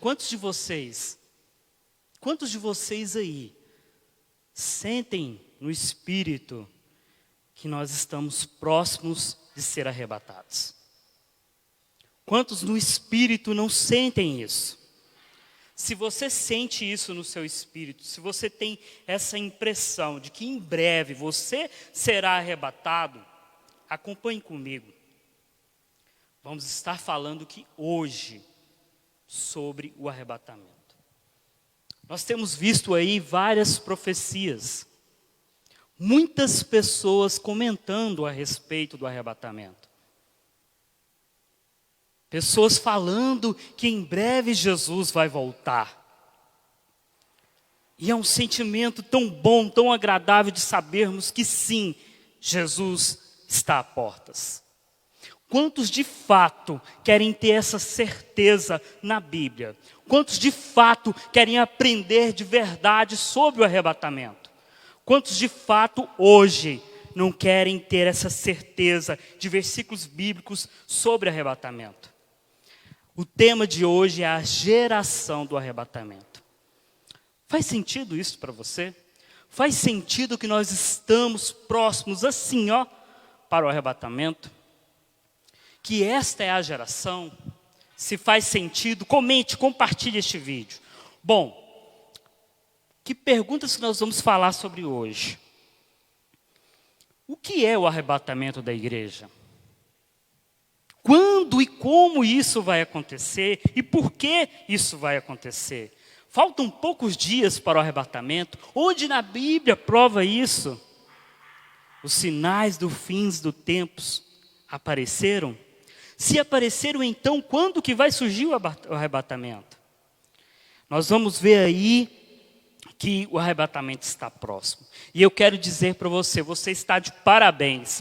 quantos de vocês aí sentem no Espírito que nós estamos próximos de ser arrebatados? Quantos no Espírito não sentem isso? Se você sente isso no seu espírito, se você tem essa impressão de que em breve você será arrebatado, acompanhe comigo. Vamos estar falando que hoje sobre o arrebatamento. Nós temos visto aí várias profecias, muitas pessoas comentando a respeito do arrebatamento. Pessoas falando que em breve Jesus vai voltar. E é um sentimento tão bom, tão agradável de sabermos que sim, Jesus está a portas. Quantos de fato querem ter essa certeza na Bíblia? Quantos de fato querem aprender de verdade sobre o arrebatamento? Quantos de fato hoje não querem ter essa certeza de versículos bíblicos sobre arrebatamento? O tema de hoje é a geração do arrebatamento. Faz sentido isso para você? Faz sentido que nós estamos próximos assim, para o arrebatamento? Que esta é a geração? Se faz sentido, comente, compartilhe este vídeo. Bom, que perguntas que nós vamos falar sobre hoje? O que é o arrebatamento da igreja? Quando e como isso vai acontecer e por que isso vai acontecer? Faltam poucos dias para o arrebatamento. Onde na Bíblia prova isso? Os sinais do fins dos tempos apareceram? Se apareceram, então, quando que vai surgir o arrebatamento? Nós vamos ver aí que o arrebatamento está próximo. E eu quero dizer para você, você está de parabéns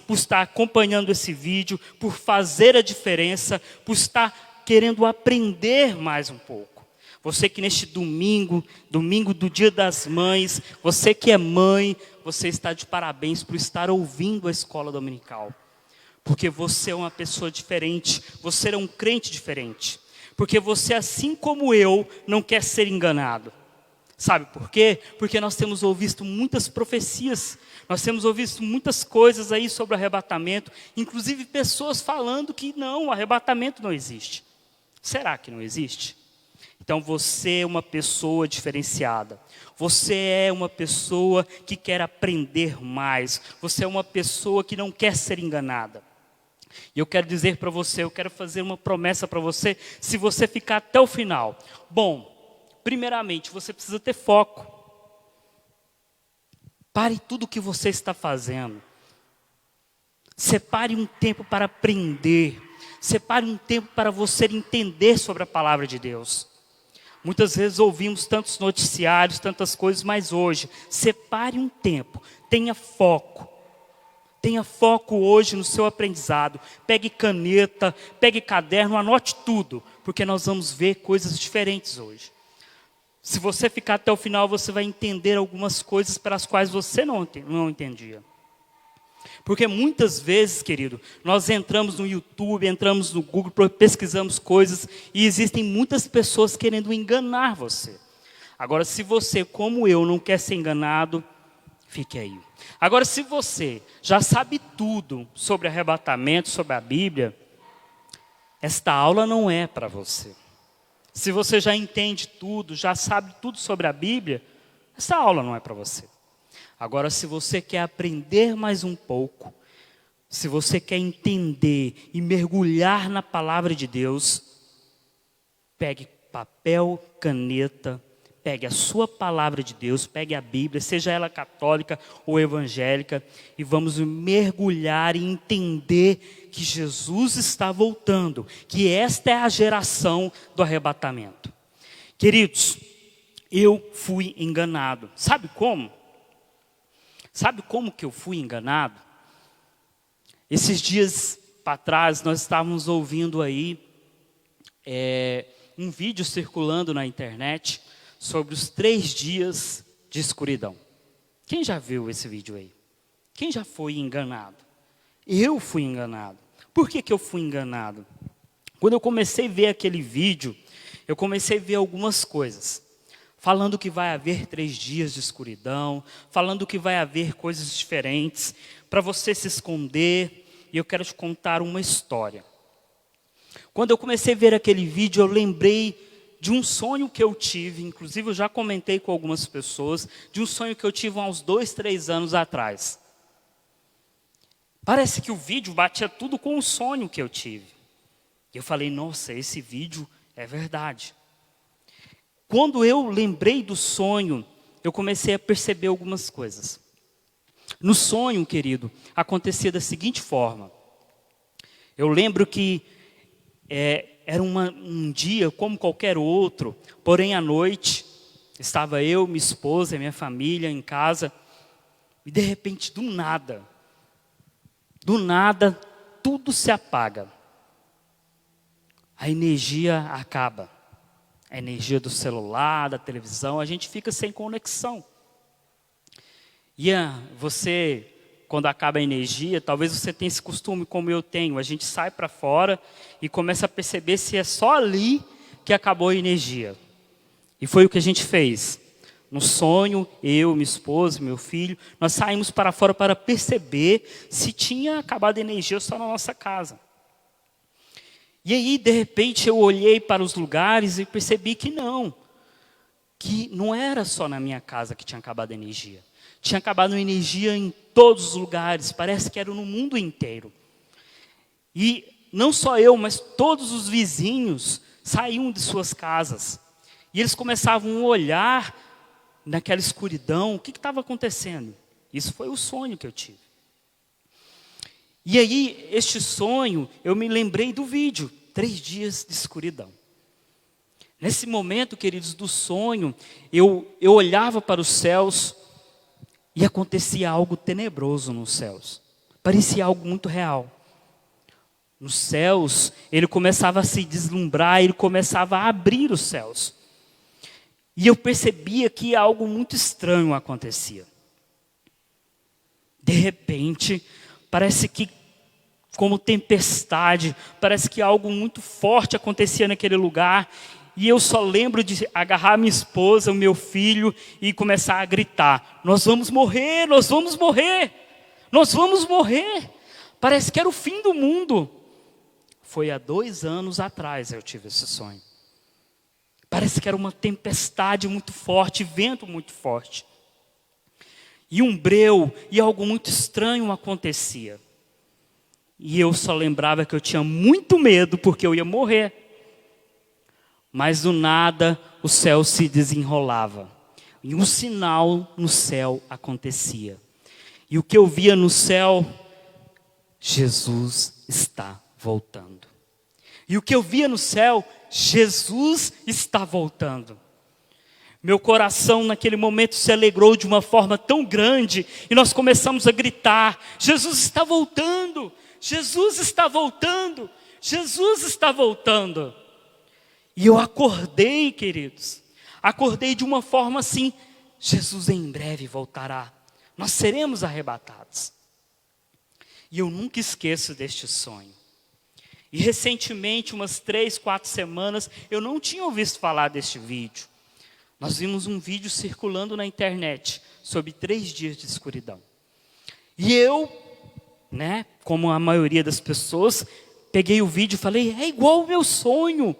por estar acompanhando esse vídeo, por fazer a diferença, por estar querendo aprender mais um pouco. Você que neste domingo do Dia das Mães, você que é mãe, você está de parabéns por estar ouvindo a escola dominical. Porque você é uma pessoa diferente, você é um crente diferente. Porque você, assim como eu, não quer ser enganado. Sabe por quê? Porque nós temos ouvido muitas profecias, nós temos ouvido muitas coisas aí sobre o arrebatamento, inclusive pessoas falando que não, o arrebatamento não existe. Será que não existe? Então você é uma pessoa diferenciada, você é uma pessoa que quer aprender mais, você é uma pessoa que não quer ser enganada. E eu quero dizer para você, eu quero fazer uma promessa para você, se você ficar até o final. Bom, primeiramente, você precisa ter foco. Pare tudo o que você está fazendo. Separe um tempo para aprender. Separe um tempo para você entender sobre a palavra de Deus. Muitas vezes ouvimos tantos noticiários, tantas coisas, mas hoje, separe um tempo, tenha foco. Tenha foco hoje no seu aprendizado. Pegue caneta, pegue caderno, anote tudo, porque nós vamos ver coisas diferentes hoje. Se você ficar até o final, você vai entender algumas coisas pelas quais você não entendia. Porque muitas vezes, querido, nós entramos no YouTube, entramos no Google, pesquisamos coisas, e existem muitas pessoas querendo enganar você. Agora, se você, como eu, não quer ser enganado, fique aí. Agora, se você já sabe tudo sobre arrebatamento, sobre a Bíblia, esta aula não é para você. Se você já entende tudo, já sabe tudo sobre a Bíblia, essa aula não é para você. Agora, se você quer aprender mais um pouco, se você quer entender e mergulhar na palavra de Deus, pegue papel, caneta, pegue a sua palavra de Deus, pegue a Bíblia, seja ela católica ou evangélica, e vamos mergulhar e entender que Jesus está voltando, que esta é a geração do arrebatamento. Queridos, eu fui enganado. Sabe como? Sabe como que eu fui enganado? Esses dias para trás, nós estávamos ouvindo aí um vídeo circulando na internet sobre os 3 dias de escuridão. Quem já viu esse vídeo aí? Quem já foi enganado? Eu fui enganado. Por que eu fui enganado? Quando eu comecei a ver aquele vídeo, eu comecei a ver algumas coisas. Falando que vai haver 3 dias de escuridão, falando que vai haver coisas diferentes, para você se esconder. E eu quero te contar uma história. Quando eu comecei a ver aquele vídeo, eu lembrei de um sonho que eu tive, inclusive eu já comentei com algumas pessoas, de um sonho que eu tive há uns 2, 3 anos atrás. Parece que o vídeo batia tudo com o sonho que eu tive. E eu falei, nossa, esse vídeo é verdade. Quando eu lembrei do sonho, eu comecei a perceber algumas coisas. No sonho, querido, acontecia da seguinte forma. Eu lembro que era um dia como qualquer outro, porém à noite, estava eu, minha esposa e minha família em casa, e de repente, do nada, tudo se apaga. A energia acaba. A energia do celular, da televisão, a gente fica sem conexão. E você, quando acaba a energia, talvez você tenha esse costume como eu tenho, a gente sai para fora e começa a perceber se é só ali que acabou a energia. E foi o que a gente fez. No sonho, eu, minha esposa, meu filho, nós saímos para fora para perceber se tinha acabado a energia só na nossa casa. E aí, de repente, eu olhei para os lugares e percebi que não era só na minha casa que tinha acabado a energia. Tinha acabado a energia em todos os lugares, parece que era no mundo inteiro. E não só eu, mas todos os vizinhos saíam de suas casas. E eles começavam a olhar naquela escuridão, o que estava acontecendo? Isso foi o sonho que eu tive. E aí, este sonho, eu me lembrei do vídeo, 3 dias de escuridão. Nesse momento, queridos, do sonho, eu olhava para os céus e acontecia algo tenebroso nos céus. Parecia algo muito real. Nos céus, ele começava a se deslumbrar, ele começava a abrir os céus. E eu percebia que algo muito estranho acontecia. De repente, parece que como tempestade, parece que algo muito forte acontecia naquele lugar. E eu só lembro de agarrar minha esposa, o meu filho e começar a gritar: nós vamos morrer, nós vamos morrer, nós vamos morrer. Parece que era o fim do mundo. Foi há 2 anos atrás eu tive esse sonho. Parece que era uma tempestade muito forte, vento muito forte. E um breu e algo muito estranho acontecia. E eu só lembrava que eu tinha muito medo porque eu ia morrer. Mas do nada o céu se desenrolava. E um sinal no céu acontecia. E o que eu via no céu? Jesus está voltando. E o que eu via no céu? Jesus está voltando. Meu coração naquele momento se alegrou de uma forma tão grande. E nós começamos a gritar: Jesus está voltando! Jesus está voltando! Jesus está voltando! E eu acordei, queridos. Acordei de uma forma assim: Jesus em breve voltará. Nós seremos arrebatados. E eu nunca esqueço deste sonho. E recentemente, umas 3, 4 semanas, eu não tinha ouvido falar deste vídeo. Nós vimos um vídeo circulando na internet sobre 3 dias de escuridão. E eu, como a maioria das pessoas, peguei o vídeo e falei: é igual o meu sonho.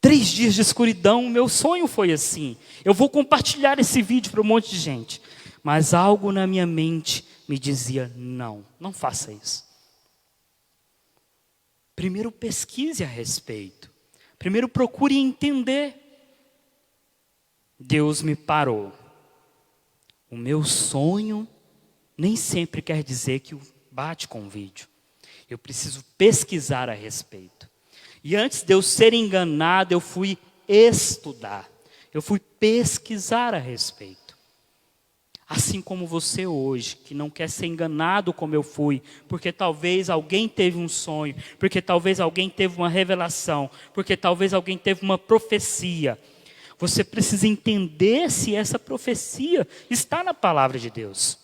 3 dias de escuridão, o meu sonho foi assim. Eu vou compartilhar esse vídeo para um monte de gente. Mas algo na minha mente me dizia: não faça isso. Primeiro pesquise a respeito. Primeiro procure entender. Deus me parou. O meu sonho nem sempre quer dizer que bate com o vídeo. Eu preciso pesquisar a respeito. E antes de eu ser enganado, eu fui estudar. Eu fui pesquisar a respeito. Assim como você hoje, que não quer ser enganado como eu fui, porque talvez alguém teve um sonho, porque talvez alguém teve uma revelação, porque talvez alguém teve uma profecia. Você precisa entender se essa profecia está na palavra de Deus.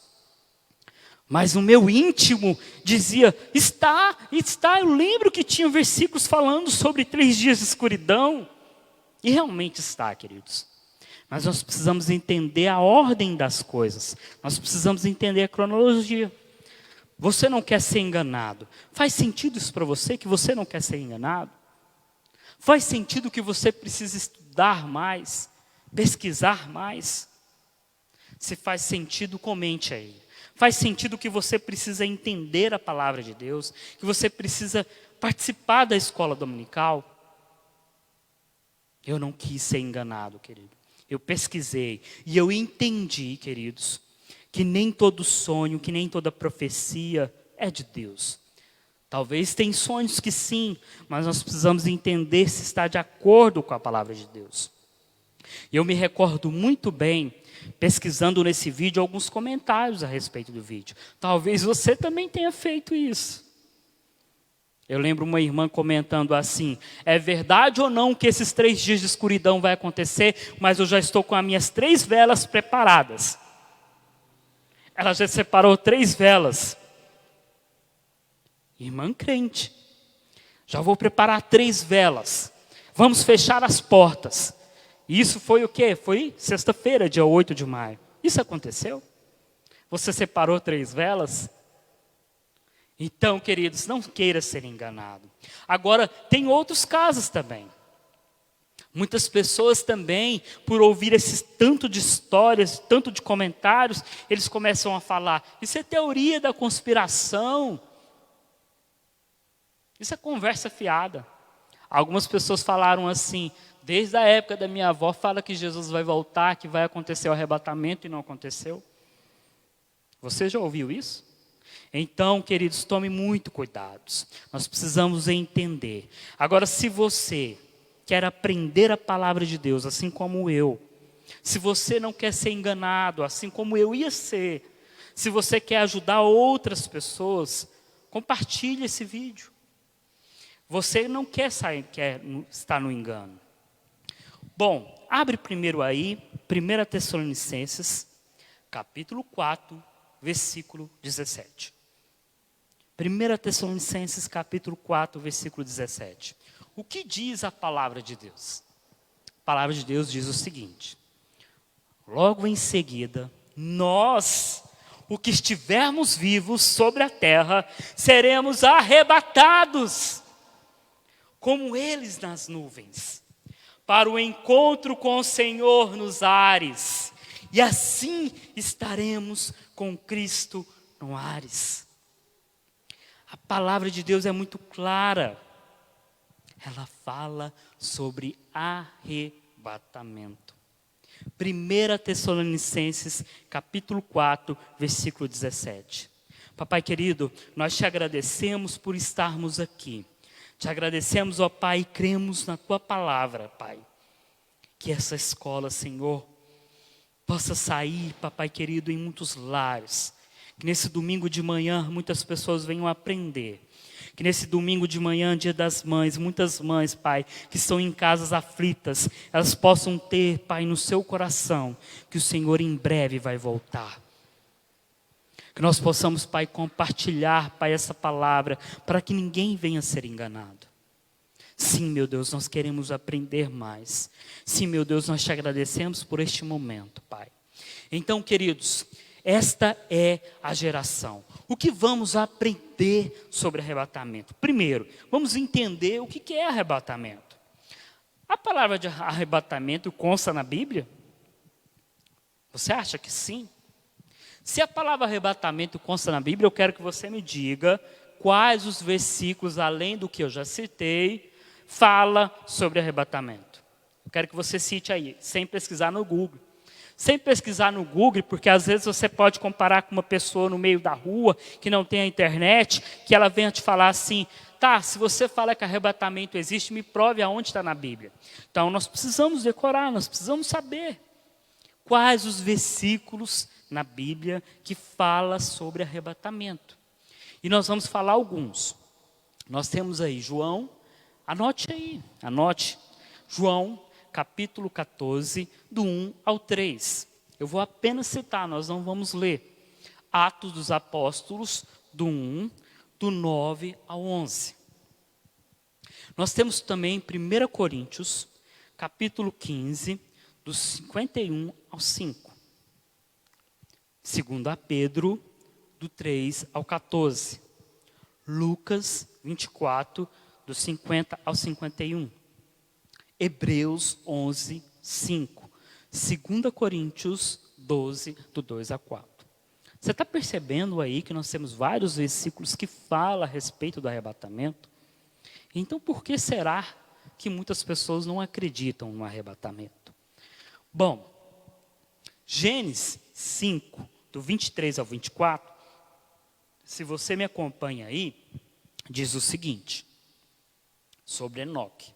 Mas o meu íntimo dizia, está, eu lembro que tinha versículos falando sobre 3 dias de escuridão. E realmente está, queridos. Mas nós precisamos entender a ordem das coisas. Nós precisamos entender a cronologia. Você não quer ser enganado. Faz sentido isso para você, que você não quer ser enganado? Faz sentido que você precisa estudar mais, pesquisar mais? Se faz sentido, comente aí. Faz sentido que você precisa entender a palavra de Deus, que você precisa participar da escola dominical? Eu não quis ser enganado, querido. Eu pesquisei e eu entendi, queridos, que nem todo sonho, que nem toda profecia é de Deus. Talvez tem sonhos que sim, mas nós precisamos entender se está de acordo com a palavra de Deus. E eu me recordo muito bem, pesquisando nesse vídeo, alguns comentários a respeito do vídeo. Talvez você também tenha feito isso. Eu lembro uma irmã comentando assim, é verdade ou não que esses 3 dias de escuridão vai acontecer, mas eu já estou com as minhas 3 velas preparadas. Ela já separou 3 velas. Irmã crente, já vou preparar 3 velas. Vamos fechar as portas. Isso foi o quê? Foi sexta-feira, dia 8 de maio. Isso aconteceu? Você separou 3 velas? Então, queridos, não queira ser enganado. Agora, tem outros casos também. Muitas pessoas também, por ouvir esses tanto de histórias, tanto de comentários, eles começam a falar, isso é teoria da conspiração. Isso é conversa fiada. Algumas pessoas falaram assim, desde a época da minha avó, fala que Jesus vai voltar, que vai acontecer o arrebatamento e não aconteceu. Você já ouviu isso? Então, queridos, tome muito cuidado. Nós precisamos entender. Agora, se você quer aprender a palavra de Deus, assim como eu, se você não quer ser enganado, assim como eu ia ser, se você quer ajudar outras pessoas, compartilhe esse vídeo. Você não quer estar no engano. Bom, abre primeiro aí, 1 Tessalonicenses, capítulo 4, versículo 17. 1 Tessalonicenses, capítulo 4, versículo 17. O que diz a palavra de Deus? A palavra de Deus diz o seguinte, logo em seguida, nós, o que estivermos vivos sobre a terra, seremos arrebatados, como eles nas nuvens, para o encontro com o Senhor nos ares, e assim estaremos com Cristo no ares. A palavra de Deus é muito clara. Ela fala sobre arrebatamento. 1 Tessalonicenses, capítulo 4, versículo 17. Papai querido, nós te agradecemos por estarmos aqui. Te agradecemos, ó Pai, e cremos na Tua palavra, Pai. Que essa escola, Senhor, possa sair, papai querido, em muitos lares. Que nesse domingo de manhã muitas pessoas venham aprender. Que nesse domingo de manhã, dia das mães, muitas mães, Pai, que estão em casas aflitas, elas possam ter, Pai, no seu coração, que o Senhor em breve vai voltar. Que nós possamos, Pai, compartilhar, Pai, essa palavra, para que ninguém venha ser enganado. Sim, meu Deus, nós queremos aprender mais. Sim, meu Deus, nós te agradecemos por este momento, Pai. Então, queridos, esta é a geração. O que vamos aprender sobre arrebatamento? Primeiro, vamos entender o que é arrebatamento. A palavra de arrebatamento consta na Bíblia? Você acha que sim? Se a palavra arrebatamento consta na Bíblia, eu quero que você me diga quais os versículos, além do que eu já citei, fala sobre arrebatamento. Eu quero que você cite aí, sem pesquisar no Google. Sem pesquisar no Google, porque às vezes você pode comparar com uma pessoa no meio da rua, que não tem a internet, que ela venha te falar assim, tá, se você fala que arrebatamento existe, me prove aonde está na Bíblia. Então nós precisamos decorar, nós precisamos saber quais os versículos na Bíblia que fala sobre arrebatamento. E nós vamos falar alguns. Nós temos aí João, anote aí, anote. João, capítulo 14, do 1 ao 3. Eu vou apenas citar, nós não vamos ler. Atos dos Apóstolos, do 1, do 9 ao 11. Nós temos também 1 Coríntios, capítulo 15, do 51 ao 5. 2 Pedro, do 3 ao 14. Lucas 24, do 50 ao 51. Hebreus 11, 5. 2 Coríntios 12, do 2 a 4. Você está percebendo aí que nós temos vários versículos que falam a respeito do arrebatamento? Então, por que será que muitas pessoas não acreditam no arrebatamento? Bom, Gênesis 5, do 23 ao 24, se você me acompanha aí, diz o seguinte, sobre Enoque.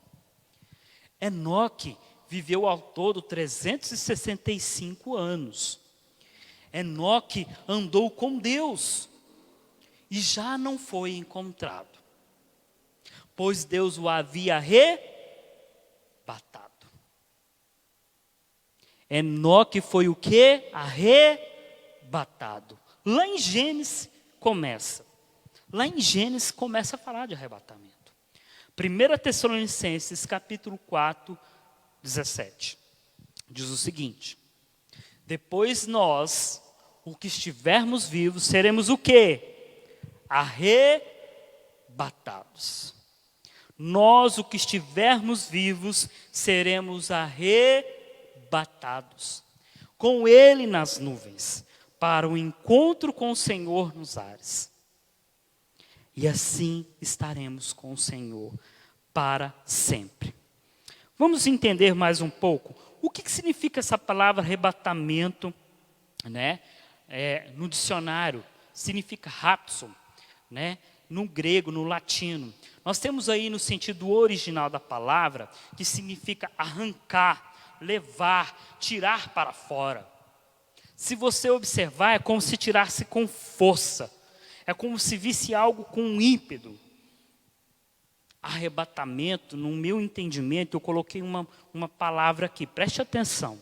Enoque viveu ao todo 365 anos. Enoque andou com Deus e já não foi encontrado, pois Deus o havia arrebatado. Enoque foi o quê? Arrebatado. Lá em Gênesis começa. Lá em Gênesis começa a falar de arrebatamento. 1 Tessalonicenses, capítulo 4, 17. Diz o seguinte: depois nós, o que estivermos vivos, seremos o quê? Arrebatados. Nós, o que estivermos vivos, seremos arrebatados. Com Ele nas nuvens, para o encontro com o Senhor nos ares. E assim estaremos com o Senhor para sempre. Vamos entender mais um pouco o que significa essa palavra arrebatamento, né? No dicionário significa rapso, né? No grego, no latino. Nós temos aí no sentido original da palavra, que significa arrancar, levar, tirar para fora. Se você observar, é como se tirasse com força. É como se visse algo com ímpeto. Arrebatamento, no meu entendimento, eu coloquei uma palavra aqui. Preste atenção.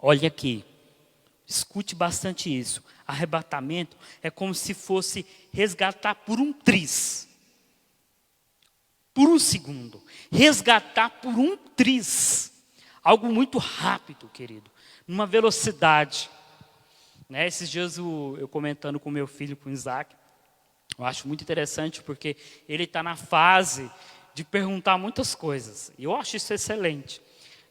Olha aqui. Escute bastante isso. Arrebatamento é como se fosse resgatar por um triz. Por um segundo. Resgatar por um triz. Algo muito rápido, querido. Numa velocidade. Né? Esses dias eu comentando com meu filho, com o Isaac, eu acho muito interessante porque ele está na fase de perguntar muitas coisas. E eu acho isso excelente.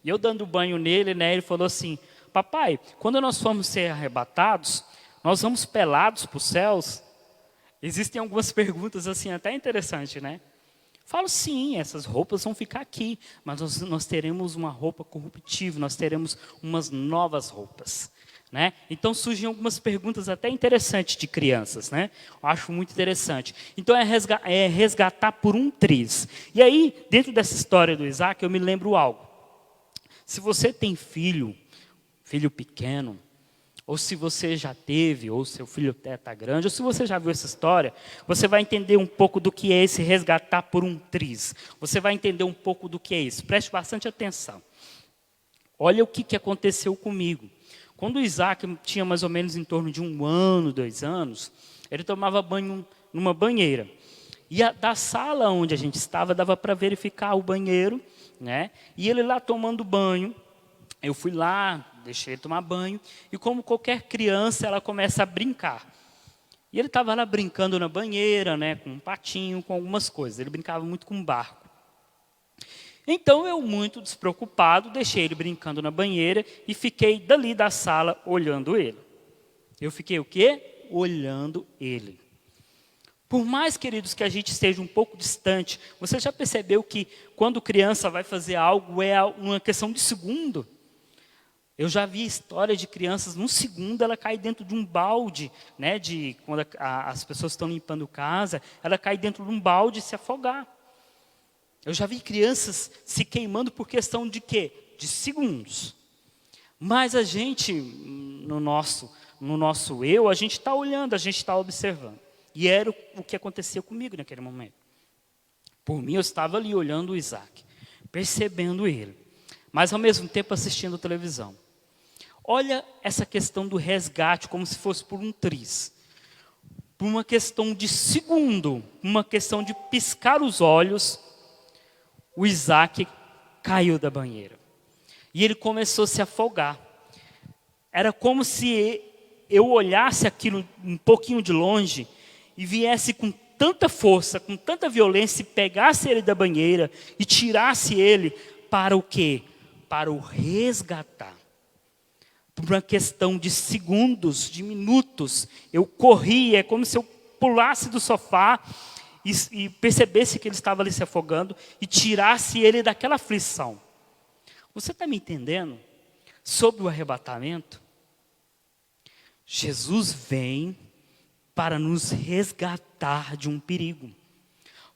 E eu dando banho nele, né, ele falou assim: papai, quando nós formos ser arrebatados, nós vamos pelados para os céus? Existem algumas perguntas assim até interessantes, né? Falo, sim, essas roupas vão ficar aqui, mas nós teremos uma roupa corruptível, nós teremos umas novas roupas. Né? Então surgem algumas perguntas até interessantes de crianças, né? Eu acho muito interessante. Então é resgatar por um triz. E aí, dentro dessa história do Isaac, eu me lembro algo. Se você tem filho pequeno, ou se você já teve, ou seu filho até está grande, ou se você já viu essa história, você vai entender um pouco do que é esse resgatar por um triz. Você vai entender um pouco do que é isso. Preste bastante atenção. Olha o que aconteceu comigo. Quando o Isaac tinha mais ou menos em torno de 1 ano, 2 anos, ele tomava banho numa banheira. E da sala onde a gente estava, dava para verificar o banheiro, né? E ele lá tomando banho, eu fui lá, deixei ele tomar banho, e como qualquer criança, ela começa a brincar. E ele estava lá brincando na banheira, né? Com um patinho, com algumas coisas. Ele brincava muito com um barco. Então, eu, muito despreocupado, deixei ele brincando na banheira e fiquei dali da sala olhando ele. Eu fiquei o quê? Olhando ele. Por mais, queridos, que a gente esteja um pouco distante, você já percebeu que quando criança vai fazer algo é uma questão de segundo? Eu já vi história de crianças, num segundo ela cai dentro de um balde, né, quando as pessoas estão limpando casa, ela cai dentro de um balde e se afogar. Eu já vi crianças se queimando por questão de quê? De segundos. Mas a gente, no nosso eu, a gente está olhando, a gente está observando. E era o que aconteceu comigo naquele momento. Por mim, eu estava ali olhando o Isaac, percebendo ele, mas ao mesmo tempo assistindo televisão. Olha essa questão do resgate como se fosse por um triz. Por uma questão de segundo, uma questão de piscar os olhos, o Isaac caiu da banheira. E ele começou a se afogar. Era como se eu olhasse aquilo um pouquinho de longe e viesse com tanta força, com tanta violência, e pegasse ele da banheira e tirasse ele para o quê? Para o resgatar. Por uma questão de segundos, de minutos, eu corri, é como se eu pulasse do sofá e percebesse que ele estava ali se afogando e tirasse ele daquela aflição. Você está me entendendo? Sobre o arrebatamento, Jesus vem para nos resgatar de um perigo.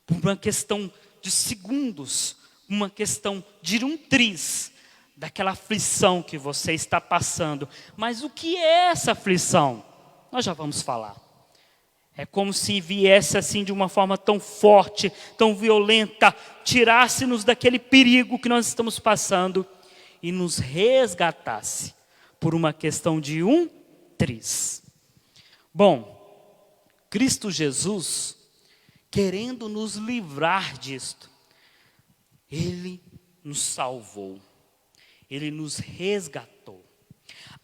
Por uma questão de segundos, uma questão de um triz, daquela aflição que você está passando. Mas o que é essa aflição? Nós já vamos falar. É como se viesse assim de uma forma tão forte, tão violenta, tirasse-nos daquele perigo que nós estamos passando e nos resgatasse por uma questão de um triz. Bom, Cristo Jesus, querendo nos livrar disto, Ele nos salvou. Ele nos resgatou.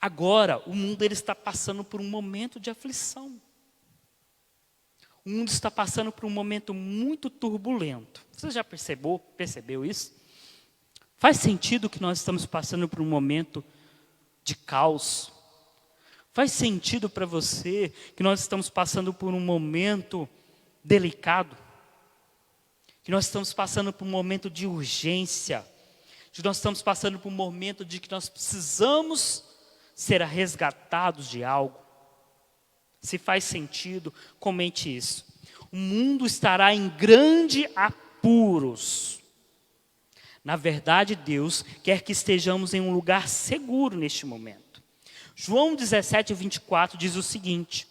Agora, o mundo ele está passando por um momento de aflição. O mundo está passando por um momento muito turbulento. Você já percebeu isso? Faz sentido que nós estamos passando por um momento de caos? Faz sentido para você que nós estamos passando por um momento delicado? Que nós estamos passando por um momento de urgência? Que nós estamos passando por um momento de que nós precisamos ser resgatados de algo? Se faz sentido, comente isso. O mundo estará em grande apuros. Na verdade, Deus quer que estejamos em um lugar seguro neste momento. João 17:24 diz o seguinte: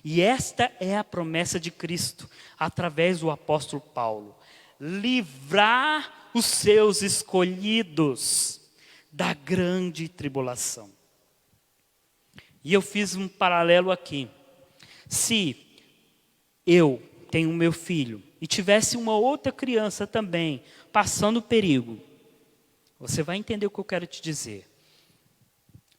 e esta é a promessa de Cristo, através do apóstolo Paulo: livrar os seus escolhidos da grande tribulação. E eu fiz um paralelo aqui. Se eu tenho meu filho e tivesse uma outra criança também passando perigo, você vai entender o que eu quero te dizer.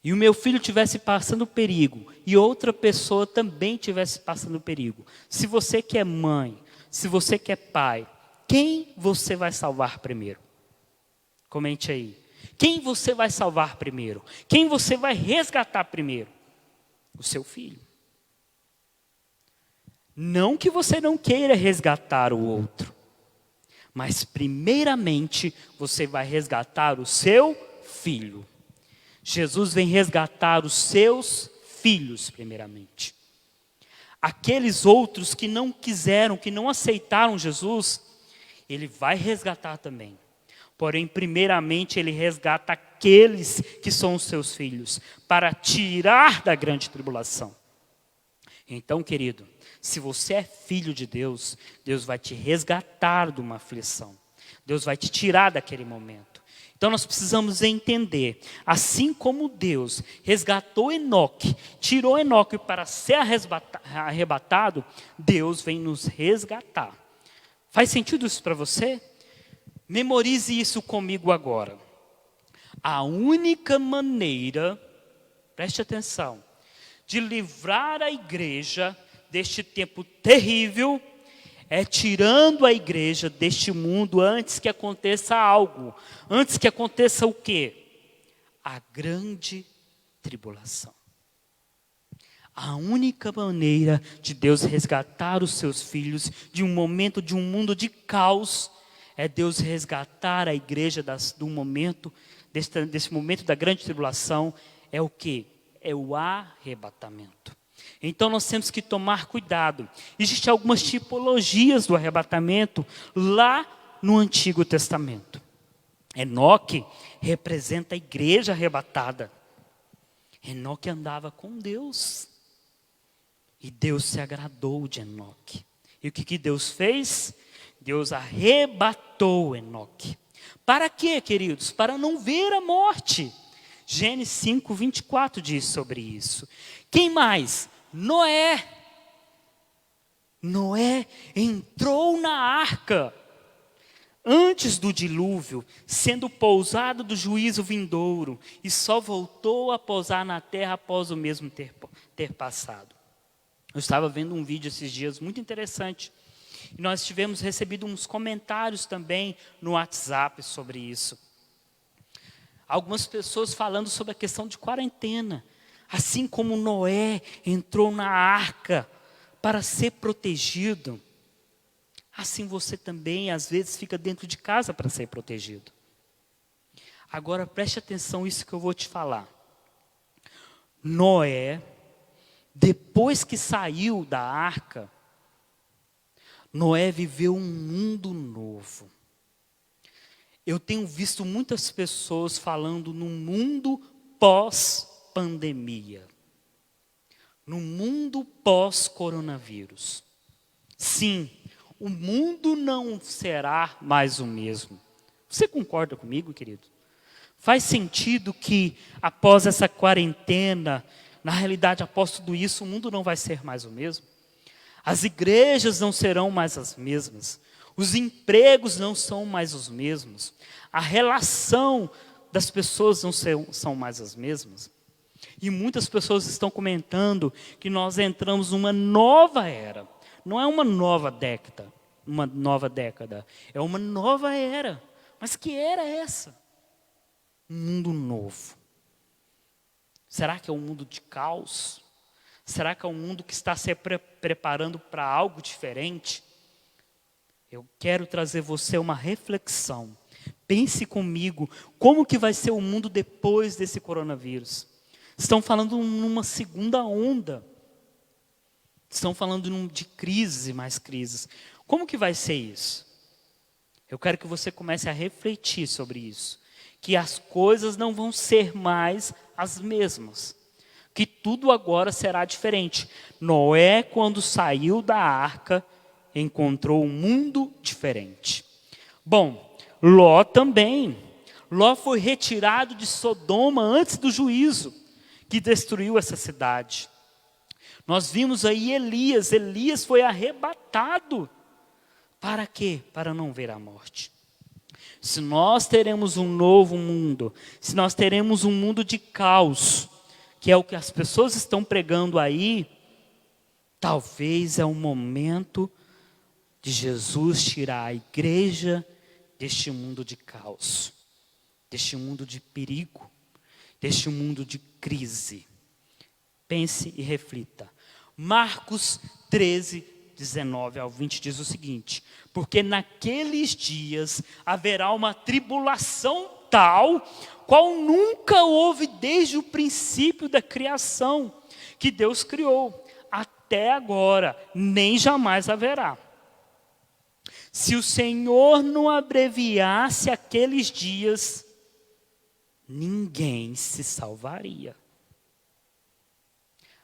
E o meu filho estivesse passando perigo e outra pessoa também estivesse passando perigo. Se você que é mãe, se você que é pai, quem você vai salvar primeiro? Comente aí. Quem você vai salvar primeiro? Quem você vai resgatar primeiro? O seu filho. Não que você não queira resgatar o outro, mas primeiramente você vai resgatar o seu filho. Jesus vem resgatar os seus filhos primeiramente. Aqueles outros que não quiseram, que não aceitaram Jesus, Ele vai resgatar também. Porém, primeiramente, Ele resgata aqueles que são os seus filhos, para tirar da grande tribulação. Então, querido, se você é filho de Deus, Deus vai te resgatar de uma aflição. Deus vai te tirar daquele momento. Então, nós precisamos entender, assim como Deus resgatou Enoque, tirou Enoque para ser arrebatado, Deus vem nos resgatar. Faz sentido isso para você? Memorize isso comigo agora. A única maneira, preste atenção, de livrar a igreja deste tempo terrível é tirando a igreja deste mundo antes que aconteça algo. Antes que aconteça o quê? A grande tribulação. A única maneira de Deus resgatar os seus filhos de um momento, de um mundo de caos, é Deus resgatar a igreja desse momento da grande tribulação. É o quê? É o arrebatamento. Então nós temos que tomar cuidado. Existem algumas tipologias do arrebatamento lá no Antigo Testamento. Enoque representa a igreja arrebatada. Enoque andava com Deus. E Deus se agradou de Enoque. E o que Deus fez? Deus arrebatou Enoque. Para quê, queridos? Para não ver a morte. Gênesis 5, 24 diz sobre isso. Quem mais? Noé. Noé entrou na arca antes do dilúvio, sendo pousado do juízo vindouro, e só voltou a pousar na terra após o mesmo ter passado. Eu estava vendo um vídeo esses dias muito interessante, e nós tivemos recebido uns comentários também no WhatsApp sobre isso. Algumas pessoas falando sobre a questão de quarentena. Assim como Noé entrou na arca para ser protegido, assim você também, às vezes, fica dentro de casa para ser protegido. Agora, preste atenção nisso que eu vou te falar. Noé, depois que saiu da arca, Noé viveu um mundo novo. Eu tenho visto muitas pessoas falando no mundo pós-pandemia. No mundo pós-coronavírus. Sim, o mundo não será mais o mesmo. Você concorda comigo, querido? Faz sentido que após essa quarentena, na realidade, após tudo isso, o mundo não vai ser mais o mesmo? As igrejas não serão mais as mesmas. Os empregos não são mais os mesmos. A relação das pessoas não são mais as mesmas. E muitas pessoas estão comentando que nós entramos numa nova era. Não é uma nova década, é uma nova era. Mas que era essa? Um mundo novo. Será que é um mundo de caos? Será que é um mundo que está se preparando para algo diferente? Eu quero trazer você uma reflexão. Pense comigo, como que vai ser o mundo depois desse coronavírus? Estão falando numa segunda onda. Estão falando de crise, mais crises. Como que vai ser isso? Eu quero que você comece a refletir sobre isso. Que as coisas não vão ser mais as mesmas. Que tudo agora será diferente. Noé, quando saiu da arca, encontrou um mundo diferente. Bom, Ló também. Ló foi retirado de Sodoma antes do juízo que destruiu essa cidade. Nós vimos aí Elias foi arrebatado. Para quê? Para não ver a morte. Se nós teremos um novo mundo, se nós teremos um mundo de caos, que é o que as pessoas estão pregando aí, talvez é o momento de Jesus tirar a igreja deste mundo de caos, deste mundo de perigo, deste mundo de crise. Pense e reflita. Marcos 13, 19 ao 20 diz o seguinte: porque naqueles dias haverá uma tribulação tal, qual nunca houve desde o princípio da criação, que Deus criou, até agora, nem jamais haverá. Se o Senhor não abreviasse aqueles dias, ninguém se salvaria.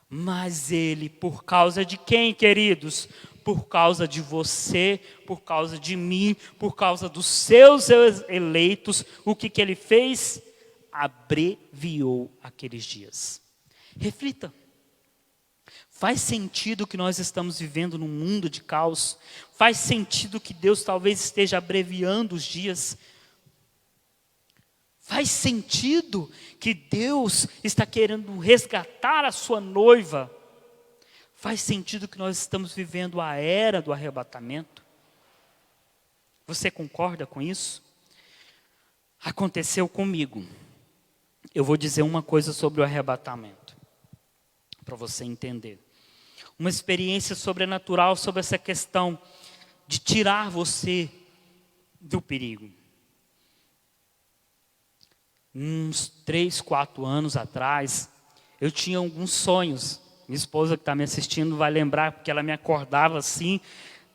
Mas Ele, por causa de quem, queridos? Por causa de você, por causa de mim, por causa dos seus eleitos, o que Ele fez? Abreviou aqueles dias. Reflita. Faz sentido que nós estamos vivendo num mundo de caos? Faz sentido que Deus talvez esteja abreviando os dias? Faz sentido que Deus está querendo resgatar a sua noiva? Faz sentido que nós estamos vivendo a era do arrebatamento? Você concorda com isso? Aconteceu comigo. Eu vou dizer uma coisa sobre o arrebatamento, para você entender. Uma experiência sobrenatural sobre essa questão de tirar você do perigo. Uns 3, 4 anos atrás, eu tinha alguns sonhos. Minha esposa que está me assistindo vai lembrar, porque ela me acordava assim,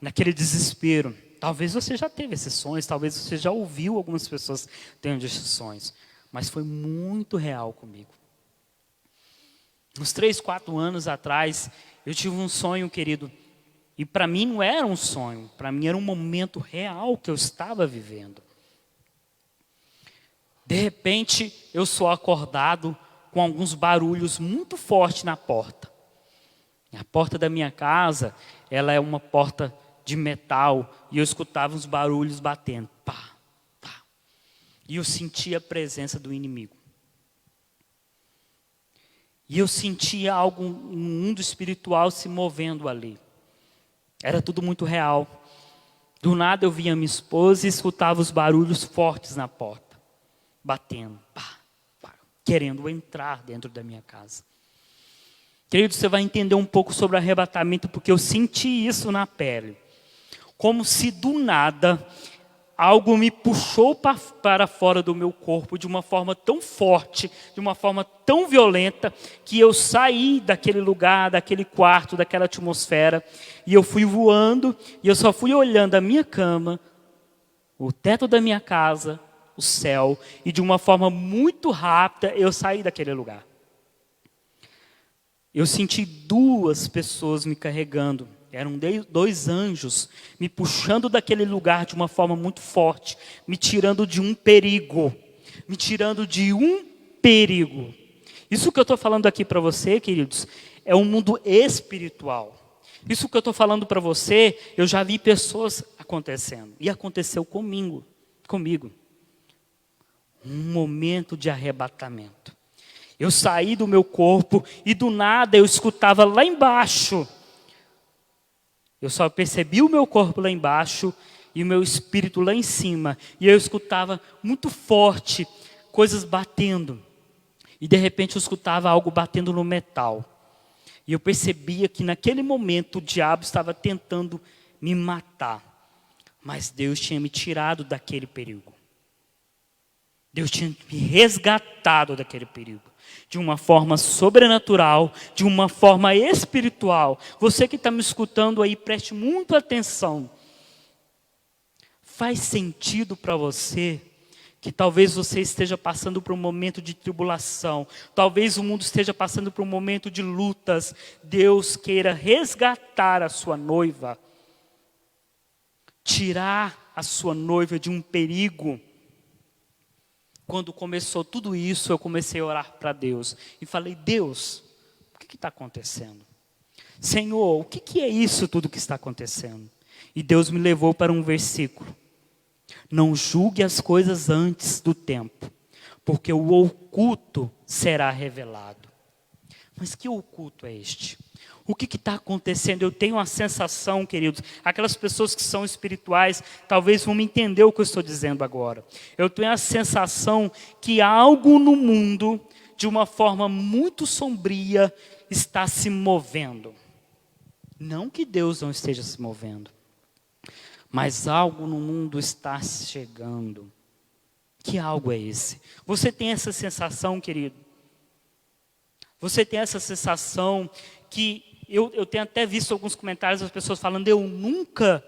naquele desespero. Talvez você já teve esses sonhos, talvez você já ouviu algumas pessoas tendo esses sonhos. Mas foi muito real comigo. Uns 3, 4 anos atrás, eu tive um sonho, querido. E para mim não era um sonho, para mim era um momento real que eu estava vivendo. De repente, eu sou acordado com alguns barulhos muito fortes na porta. A porta da minha casa, ela é uma porta de metal, e eu escutava os barulhos batendo. Pá, pá. E eu sentia a presença do inimigo. E eu sentia algo, um mundo espiritual se movendo ali. Era tudo muito real. Do nada eu via minha esposa e escutava os barulhos fortes na porta. Batendo, pá, pá, querendo entrar dentro da minha casa. Querido, você vai entender um pouco sobre arrebatamento, porque eu senti isso na pele. Como se do nada algo me puxou para fora do meu corpo de uma forma tão forte, de uma forma tão violenta, que eu saí daquele lugar, daquele quarto, daquela atmosfera, e eu fui voando, e eu só fui olhando a minha cama, o teto da minha casa, o céu, e de uma forma muito rápida eu saí daquele lugar. Eu senti 2 pessoas me carregando. Eram 2 anjos me puxando daquele lugar de uma forma muito forte, me tirando de um perigo. Me tirando de um perigo. Isso que eu estou falando aqui para você, queridos, é um mundo espiritual. Isso que eu estou falando para você, eu já vi pessoas acontecendo. E aconteceu comigo. Um momento de arrebatamento. Eu saí do meu corpo e do nada eu escutava lá embaixo. Eu só percebi o meu corpo lá embaixo e o meu espírito lá em cima. E eu escutava muito forte, coisas batendo. E de repente eu escutava algo batendo no metal. E eu percebia que naquele momento o diabo estava tentando me matar. Mas Deus tinha me tirado daquele perigo. Deus tinha me resgatado daquele perigo. De uma forma sobrenatural, de uma forma espiritual. Você que está me escutando aí, preste muita atenção. Faz sentido para você que talvez você esteja passando por um momento de tribulação. Talvez o mundo esteja passando por um momento de lutas. Deus queira resgatar a sua noiva. Tirar a sua noiva de um perigo. Quando começou tudo isso, eu comecei a orar para Deus. E falei, Deus, o que está acontecendo? Senhor, o que é isso tudo que está acontecendo? E Deus me levou para um versículo. Não julgue as coisas antes do tempo, porque o oculto será revelado. Mas que oculto é este? O que está acontecendo? Eu tenho uma sensação, queridos, aquelas pessoas que são espirituais, talvez vão me entender o que eu estou dizendo agora. Eu tenho a sensação que algo no mundo, de uma forma muito sombria, está se movendo. Não que Deus não esteja se movendo, mas algo no mundo está chegando. Que algo é esse? Você tem essa sensação, querido? Você tem essa sensação que eu tenho até visto alguns comentários das pessoas falando, eu nunca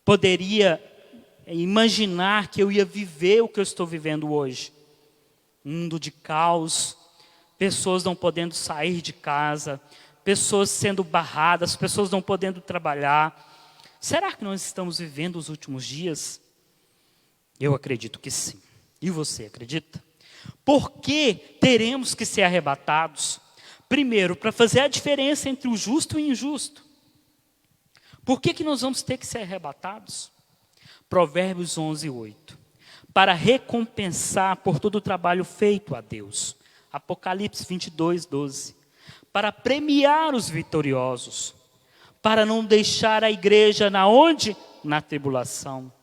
poderia imaginar que eu ia viver o que eu estou vivendo hoje. Um mundo de caos, pessoas não podendo sair de casa, pessoas sendo barradas, pessoas não podendo trabalhar. Será que nós estamos vivendo os últimos dias? Eu acredito que sim. E você acredita? Por que teremos que ser arrebatados? Primeiro, para fazer a diferença entre o justo e o injusto. Por que nós vamos ter que ser arrebatados? Provérbios 11:8. Para recompensar por todo o trabalho feito a Deus. Apocalipse 22:12. Para premiar os vitoriosos. Para não deixar a igreja na onde? Na tribulação.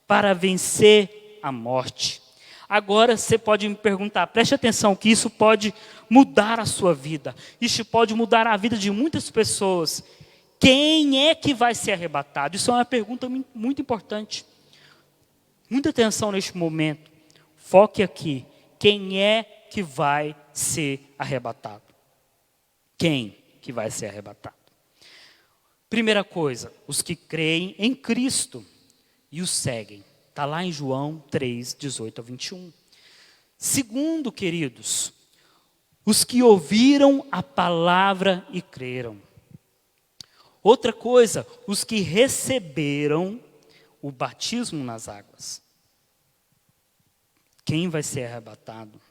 Para vencer a morte. Agora você pode me perguntar, preste atenção que isso pode mudar a sua vida. Isso pode mudar a vida de muitas pessoas. Quem é que vai ser arrebatado? Isso é uma pergunta muito importante. Muita atenção neste momento. Foque aqui. Quem é que vai ser arrebatado? Quem que vai ser arrebatado? Primeira coisa, os que creem em Cristo e o seguem. Está lá em João 3:18-21. Segundo, queridos, os que ouviram a palavra e creram. Outra coisa, os que receberam o batismo nas águas. quem vai ser arrebatado?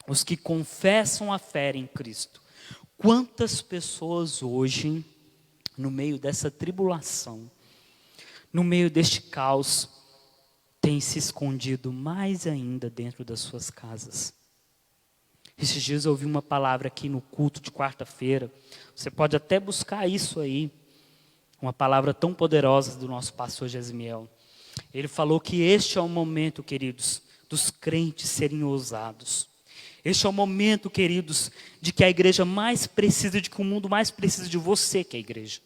Os que confessam a fé em Cristo. Quantas pessoas hoje, no meio dessa tribulação, no meio deste caos, têm se escondido mais ainda dentro das suas casas? Esses dias eu ouvi uma palavra aqui no culto de quarta-feira. Você pode até buscar isso aí. Uma palavra tão poderosa do nosso pastor Gesmiel. Ele falou que este é o momento, queridos, dos crentes serem ousados. Este é o momento, queridos, de que a igreja mais precisa, de que o mundo mais precisa de você, que é a igreja.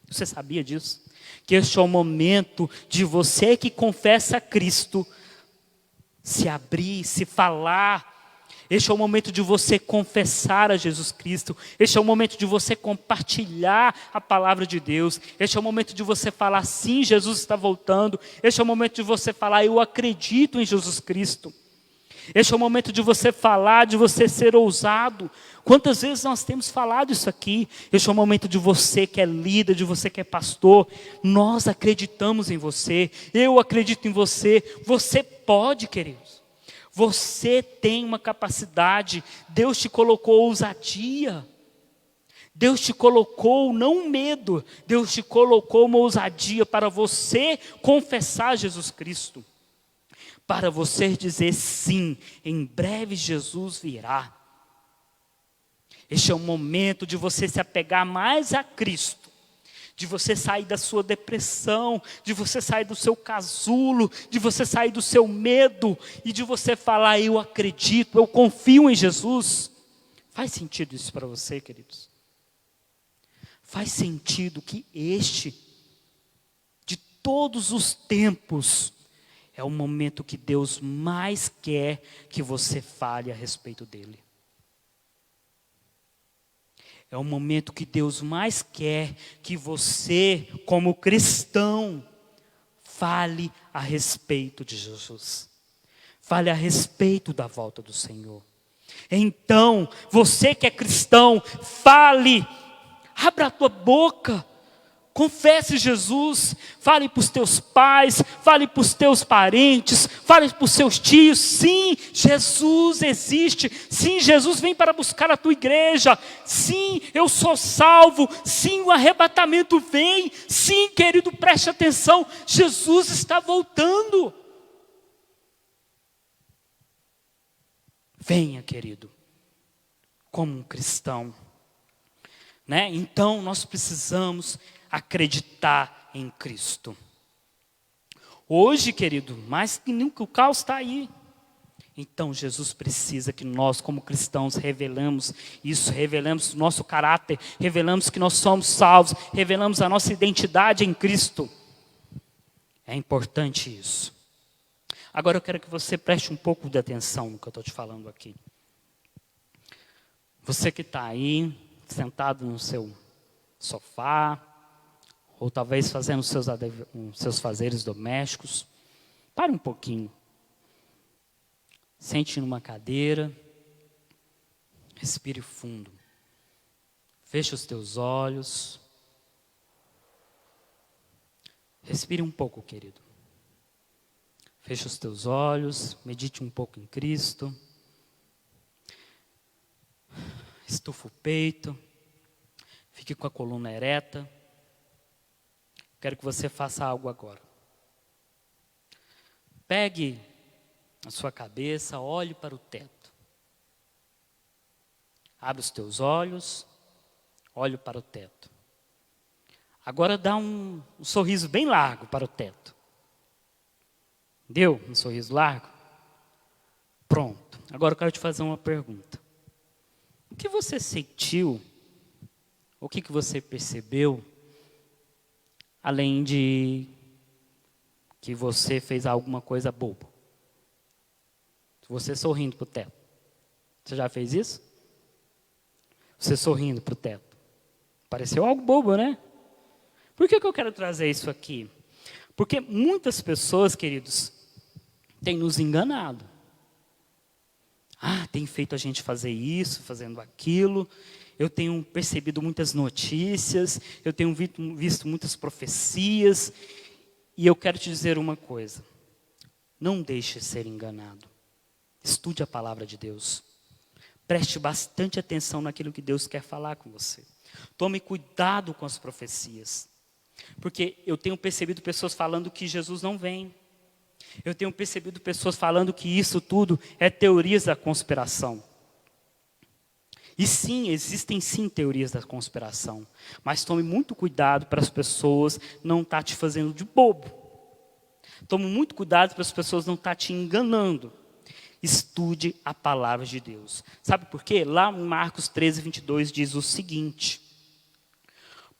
Você sabia disso? Que este é o momento de você que confessa a Cristo se abrir, se falar. Este é o momento de você confessar a Jesus Cristo. Este é o momento de você compartilhar a palavra de Deus. Este é o momento de você falar, sim, Jesus está voltando. Este é o momento de você falar, eu acredito em Jesus Cristo. Este é o momento de você falar, de você ser ousado. Quantas vezes nós temos falado isso aqui? Este é o momento de você que é líder, de você que é pastor. Nós acreditamos em você. Eu acredito em você. Você pode, queridos. Você tem uma capacidade. Deus te colocou ousadia. Deus te colocou não medo. Deus te colocou uma ousadia para você confessar Jesus Cristo. Para você dizer sim, em breve Jesus virá. Este é o momento de você se apegar mais a Cristo, de você sair da sua depressão, de você sair do seu casulo, de você sair do seu medo e de você falar, eu acredito, eu confio em Jesus. Faz sentido isso para você, queridos? Faz sentido que este, de todos os tempos, é o momento que Deus mais quer que você fale a respeito dele. É o momento que Deus mais quer que você, como cristão, fale a respeito de Jesus. Fale a respeito da volta do Senhor. Então, você que é cristão, fale, abra a tua boca. Confesse Jesus, fale para os teus pais, fale para os teus parentes, fale para os seus tios. Sim, Jesus existe. Sim, Jesus vem para buscar a tua igreja. Sim, eu sou salvo. Sim, o arrebatamento vem. Sim, querido, preste atenção. Jesus está voltando. Venha, querido, como um cristão. Né? Então, nós precisamos acreditar em Cristo. Hoje, querido, mais que nunca o caos está aí. Então, Jesus precisa que nós, como cristãos, revelamos isso, revelamos o nosso caráter, revelamos que nós somos salvos, revelamos a nossa identidade em Cristo. É importante isso. Agora eu quero que você preste um pouco de atenção no que eu estou te falando aqui. Você que está aí, sentado no seu sofá, ou talvez fazendo seus fazeres domésticos, pare um pouquinho. Sente numa cadeira, respire fundo. Feche os teus olhos. Respire um pouco, querido. Feche os teus olhos, medite um pouco em Cristo. Estufa o peito. Fique com a coluna ereta. Quero que você faça algo agora. Pegue a sua cabeça, olhe para o teto. Abre os teus olhos, olhe para o teto. Agora dá um sorriso bem largo para o teto. Deu um sorriso largo? Pronto. Agora eu quero te fazer uma pergunta. O que você sentiu? O que você percebeu? Além de que você fez alguma coisa boba. Você sorrindo para o teto. Você já fez isso? Você sorrindo para o teto. Pareceu algo bobo, né? Por que eu quero trazer isso aqui? Porque muitas pessoas, queridos, têm nos enganado. Tem feito a gente fazer isso, fazendo aquilo. Eu tenho percebido muitas notícias, eu tenho visto muitas profecias, e eu quero te dizer uma coisa: não deixe ser enganado. Estude a palavra de Deus. Preste bastante atenção naquilo que Deus quer falar com você. Tome cuidado com as profecias. Porque eu tenho percebido pessoas falando que Jesus não vem. Eu tenho percebido pessoas falando que isso tudo é teorias da conspiração. E sim, existem sim teorias da conspiração. Mas tome muito cuidado para as pessoas não estar te fazendo de bobo. Tome muito cuidado para as pessoas não estar te enganando. Estude a palavra de Deus. Sabe por quê? Lá em Marcos 13, 22 diz o seguinte: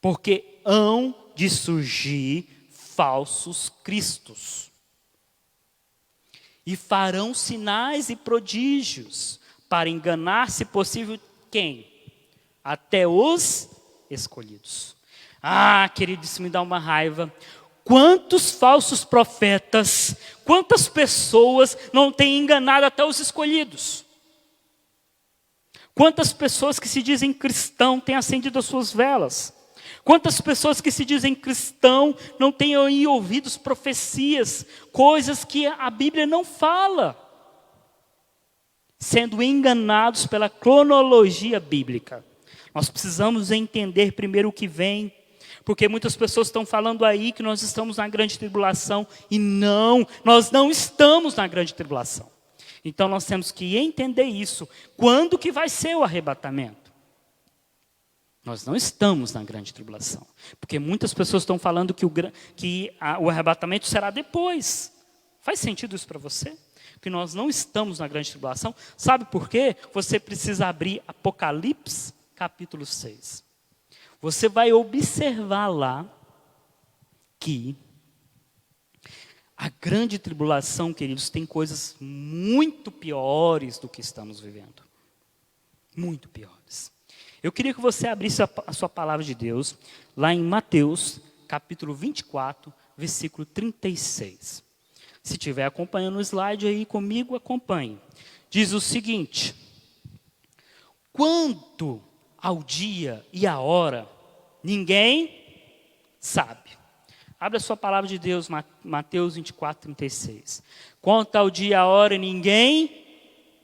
porque hão de surgir falsos cristos, e farão sinais e prodígios, para enganar, se possível, quem? Até os escolhidos. Ah, querido, isso me dá uma raiva. Quantos falsos profetas, quantas pessoas não têm enganado até os escolhidos? Quantas pessoas que se dizem cristão têm acendido as suas velas? Quantas pessoas que se dizem cristão não têm ouvido profecias, coisas que a Bíblia não fala, sendo enganados pela cronologia bíblica. Nós precisamos entender primeiro o que vem, porque muitas pessoas estão falando aí que nós estamos na grande tribulação, e não, nós não estamos na grande tribulação. Então nós temos que entender isso. Quando que vai ser o arrebatamento? Nós não estamos na grande tribulação, porque muitas pessoas estão falando que o arrebatamento será depois. Faz sentido isso para você? Que nós não estamos na grande tribulação. Sabe por quê? Você precisa abrir Apocalipse capítulo 6. Você vai observar lá que a grande tribulação, queridos, tem coisas muito piores do que estamos vivendo. Muito piores. Eu queria que você abrisse a sua palavra de Deus, lá em Mateus, capítulo 24, versículo 36. Se estiver acompanhando o slide aí comigo, acompanhe. Diz o seguinte: quanto ao dia e a hora, ninguém sabe. Abra a sua palavra de Deus, Mateus 24, 36. Quanto ao dia e a hora, ninguém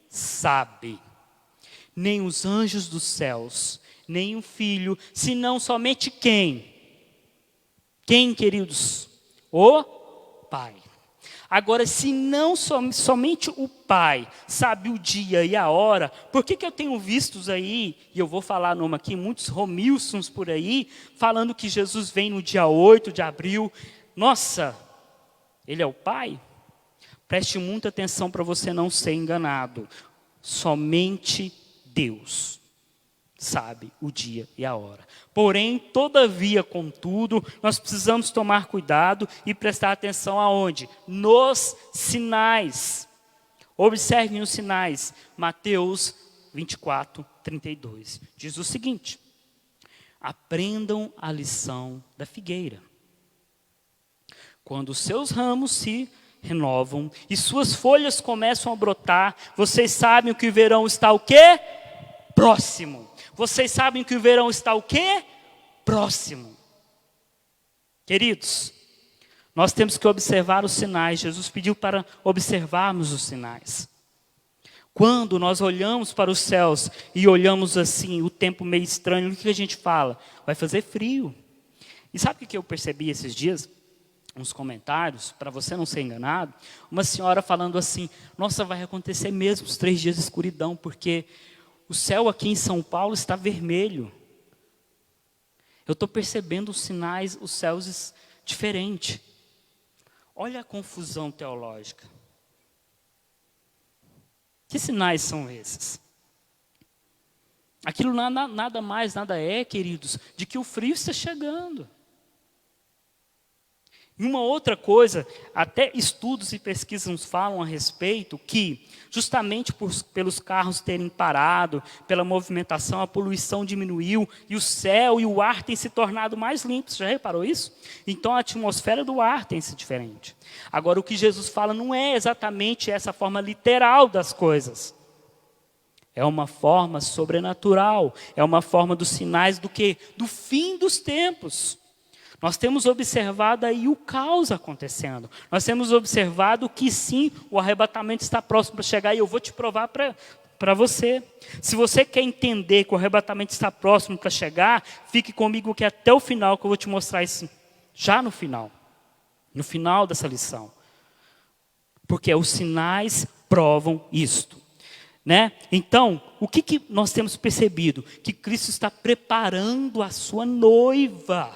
sabe. Nem os anjos dos céus, nem o Filho, senão somente quem? Quem, queridos? O Pai. Agora, se não somente o Pai sabe o dia e a hora, por que eu tenho vistos aí, e eu vou falar nome aqui, muitos Romilsons por aí, falando que Jesus vem no dia 8 de abril. Nossa, Ele é o Pai? Preste muita atenção para você não ser enganado. Somente Deus sabe o dia e a hora. Porém, todavia, contudo, nós precisamos tomar cuidado e prestar atenção aonde? Nos sinais. Observem os sinais. Mateus 24, 32. Diz o seguinte: aprendam a lição da figueira. Quando os seus ramos se renovam e suas folhas começam a brotar, vocês sabem que o verão está o quê? Próximo. Vocês sabem que o verão está o quê? Próximo. Queridos, nós temos que observar os sinais. Jesus pediu para observarmos os sinais. Quando nós olhamos para os céus e olhamos assim, o tempo meio estranho, o que a gente fala? Vai fazer frio. E sabe o que eu percebi esses dias? Uns comentários, para você não ser enganado, uma senhora falando assim: nossa, vai acontecer mesmo os 3 dias de escuridão, porque o céu aqui em São Paulo está vermelho. Eu estou percebendo os sinais, os céus diferentes. Olha a confusão teológica. Que sinais são esses? Aquilo nada mais, nada é, queridos, de que o frio está chegando. E uma outra coisa, até estudos e pesquisas falam a respeito, que justamente pelos carros terem parado, pela movimentação, a poluição diminuiu, e o céu e o ar têm se tornado mais limpos. Já reparou isso? Então a atmosfera do ar tem sido diferente. Agora, o que Jesus fala não é exatamente essa forma literal das coisas. É uma forma sobrenatural, é uma forma dos sinais do quê? Do fim dos tempos. Nós temos observado aí o caos acontecendo. Nós temos observado que sim, o arrebatamento está próximo para chegar, e eu vou te provar para você. Se você quer entender que o arrebatamento está próximo para chegar, fique comigo aqui até o final, que eu vou te mostrar isso já no final dessa lição. Porque os sinais provam isto. Né? Então, o que nós temos percebido? Que Cristo está preparando a sua noiva.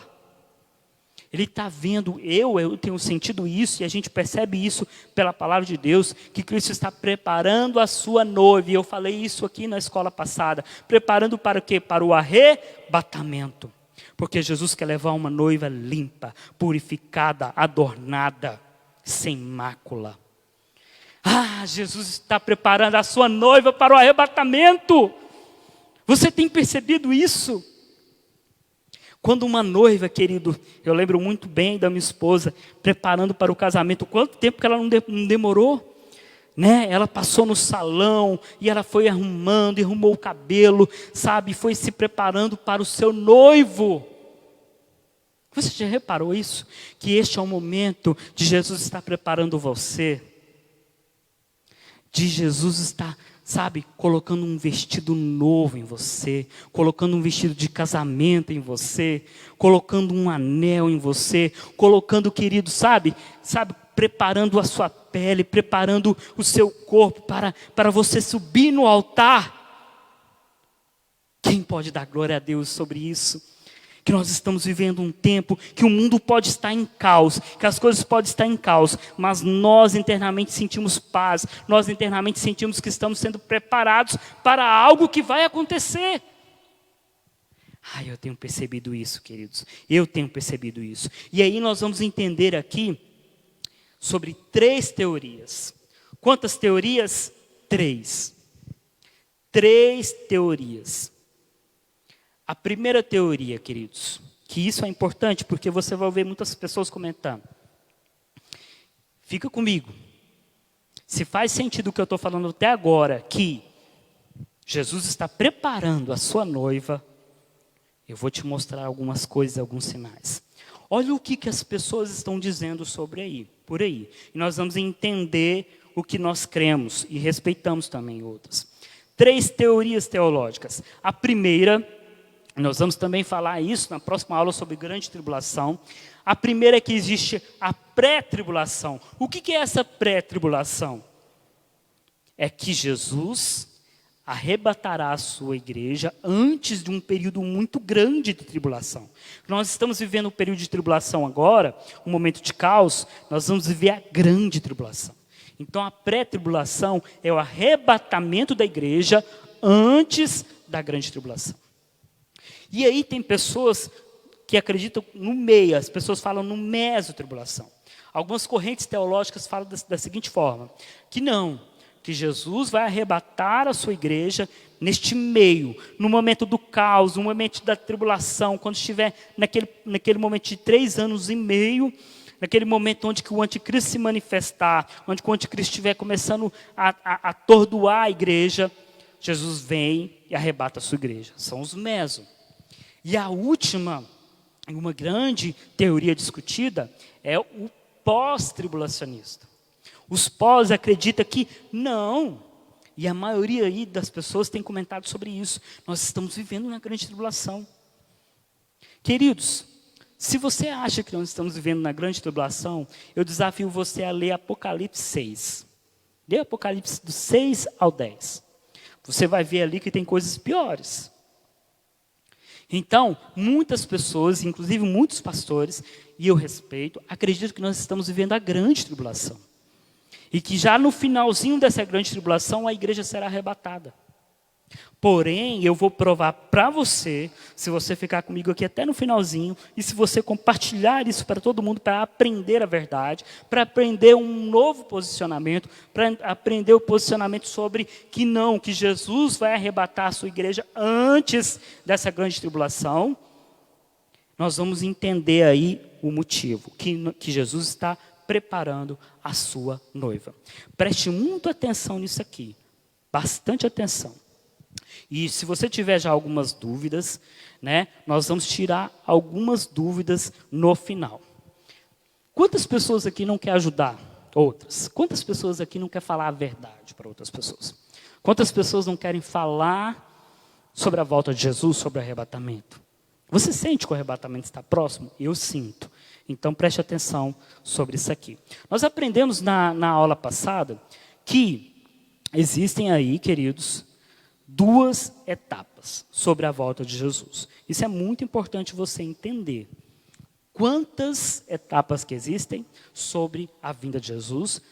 Ele está vendo, eu tenho sentido isso, e a gente percebe isso pela palavra de Deus, que Cristo está preparando a sua noiva. E eu falei isso aqui na escola passada. Preparando para o quê? Para o arrebatamento. Porque Jesus quer levar uma noiva limpa, purificada, adornada, sem mácula. Jesus está preparando a sua noiva para o arrebatamento. Você tem percebido isso? Quando uma noiva, querido, eu lembro muito bem da minha esposa, preparando para o casamento, quanto tempo que ela não demorou? Né? Ela passou no salão, e ela foi arrumando, e arrumou o cabelo, sabe? Foi se preparando para o seu noivo. Você já reparou isso? Que este é o momento de Jesus estar preparando você. De Jesus estar, sabe, colocando um vestido novo em você, colocando um vestido de casamento em você, colocando um anel em você, colocando, querido, sabe, preparando a sua pele, preparando o seu corpo para você subir no altar. Quem pode dar glória a Deus sobre isso? Que nós estamos vivendo um tempo que o mundo pode estar em caos, que as coisas podem estar em caos, mas nós internamente sentimos paz, nós internamente sentimos que estamos sendo preparados para algo que vai acontecer. Eu tenho percebido isso, queridos, eu tenho percebido isso. E aí nós vamos entender aqui sobre 3 teorias. Quantas teorias? 3. 3 teorias. A primeira teoria, queridos, que isso é importante porque você vai ouvir muitas pessoas comentando. Fica comigo. Se faz sentido o que eu estou falando até agora, que Jesus está preparando a sua noiva, eu vou te mostrar algumas coisas, alguns sinais. Olha o que as pessoas estão dizendo por aí. E nós vamos entender o que nós cremos e respeitamos também outras. 3 teorias teológicas. A primeira, nós vamos também falar isso na próxima aula sobre grande tribulação. A primeira é que existe a pré-tribulação. O que é essa pré-tribulação? É que Jesus arrebatará a sua igreja antes de um período muito grande de tribulação. Nós estamos vivendo um período de tribulação agora, um momento de caos, nós vamos viver a grande tribulação. Então a pré-tribulação é o arrebatamento da igreja antes da grande tribulação. E aí tem pessoas que acreditam no meio, as pessoas falam no meso-tribulação. Algumas correntes teológicas falam da seguinte forma, que Jesus vai arrebatar a sua igreja neste meio, no momento do caos, no momento da tribulação, quando estiver naquele momento de 3 anos e meio, naquele momento onde que o anticristo se manifestar, onde que o anticristo estiver começando a atordoar a igreja, Jesus vem e arrebata a sua igreja. São os meso. E a última, uma grande teoria discutida, é o pós-tribulacionista. Os pós acreditam que não, e a maioria aí das pessoas tem comentado sobre isso. Nós estamos vivendo na grande tribulação. Queridos, se você acha que nós estamos vivendo na grande tribulação, eu desafio você a ler Apocalipse 6. Lê Apocalipse do 6 ao 10. Você vai ver ali que tem coisas piores. Então, muitas pessoas, inclusive muitos pastores, e eu respeito, acreditam que nós estamos vivendo a grande tribulação. E que já no finalzinho dessa grande tribulação, a igreja será arrebatada. Porém, eu vou provar para você, se você ficar comigo aqui até no finalzinho, e se você compartilhar isso para todo mundo, para aprender a verdade, para aprender um novo posicionamento, para aprender o posicionamento sobre que Jesus vai arrebatar a sua igreja antes dessa grande tribulação, nós vamos entender aí o motivo, que Jesus está preparando a sua noiva. Preste muita atenção nisso aqui, bastante atenção. E se você tiver já algumas dúvidas, né, nós vamos tirar algumas dúvidas no final. Quantas pessoas aqui não querem ajudar outras? Quantas pessoas aqui não querem falar a verdade para outras pessoas? Quantas pessoas não querem falar sobre a volta de Jesus, sobre o arrebatamento? Você sente que o arrebatamento está próximo? Eu sinto. Então preste atenção sobre isso aqui. Nós aprendemos na aula passada que existem aí, queridos, duas etapas sobre a volta de Jesus. Isso é muito importante você entender. Quantas etapas que existem sobre a vinda de Jesus?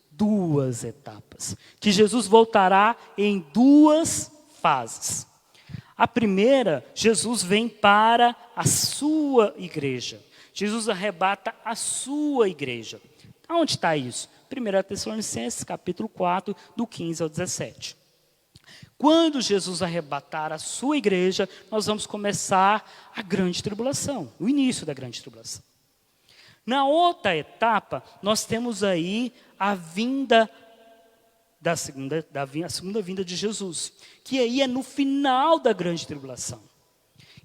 Duas etapas. Que Jesus voltará em duas fases. A primeira, Jesus vem para a sua igreja. Jesus arrebata a sua igreja. Onde está isso? 1 Tessalonicenses, capítulo 4, do 15 ao 17. Quando Jesus arrebatar a sua igreja, nós vamos começar a grande tribulação, o início da grande tribulação. Na outra etapa, nós temos aí a vinda a segunda vinda de Jesus, que aí é no final da grande tribulação.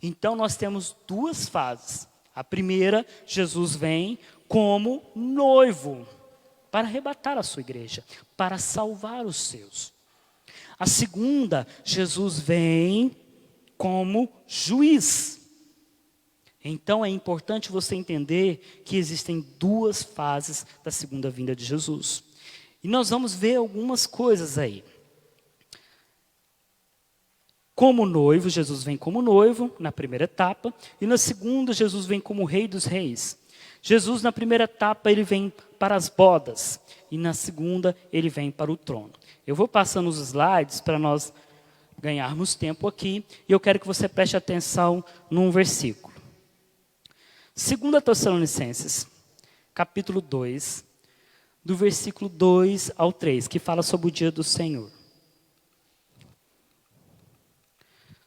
Então nós temos duas fases. A primeira, Jesus vem como noivo para arrebatar a sua igreja, para salvar os seus. A segunda, Jesus vem como juiz. Então é importante você entender que existem duas fases da segunda vinda de Jesus. E nós vamos ver algumas coisas aí. Como noivo, Jesus vem como noivo, na primeira etapa. E na segunda, Jesus vem como rei dos reis. Jesus, na primeira etapa, ele vem para as bodas. E na segunda, ele vem para o trono. Eu vou passando os slides para nós ganharmos tempo aqui. E eu quero que você preste atenção num versículo. 2 Tessalonicenses, capítulo 2, do versículo 2 ao 3, que fala sobre o dia do Senhor.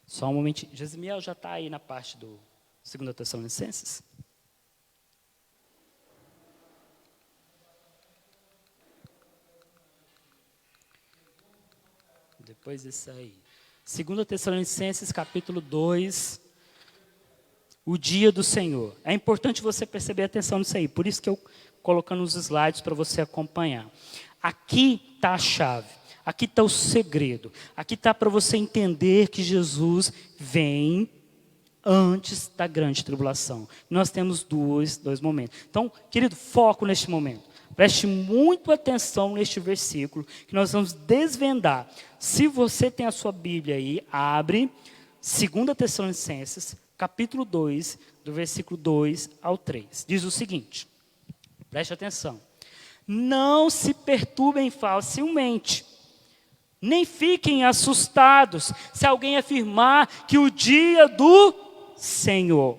Só um momentinho. Jesimiel já está aí na parte do 2 Tessalonicenses? Depois disso aí. 2 Tessalonicenses, capítulo 2, o dia do Senhor. É importante você perceber atenção nisso aí. Por isso que eu colocando os slides para você acompanhar. Aqui está a chave. Aqui está o segredo. Aqui está para você entender que Jesus vem antes da grande tribulação. Nós temos dois momentos. Então, querido, foco neste momento. Preste muito atenção neste versículo, que nós vamos desvendar. Se você tem a sua Bíblia aí, abre 2 Tessalonicenses, capítulo 2, do versículo 2 ao 3. Diz o seguinte, preste atenção. Não se perturbem facilmente, nem fiquem assustados se alguém afirmar que o dia do Senhor.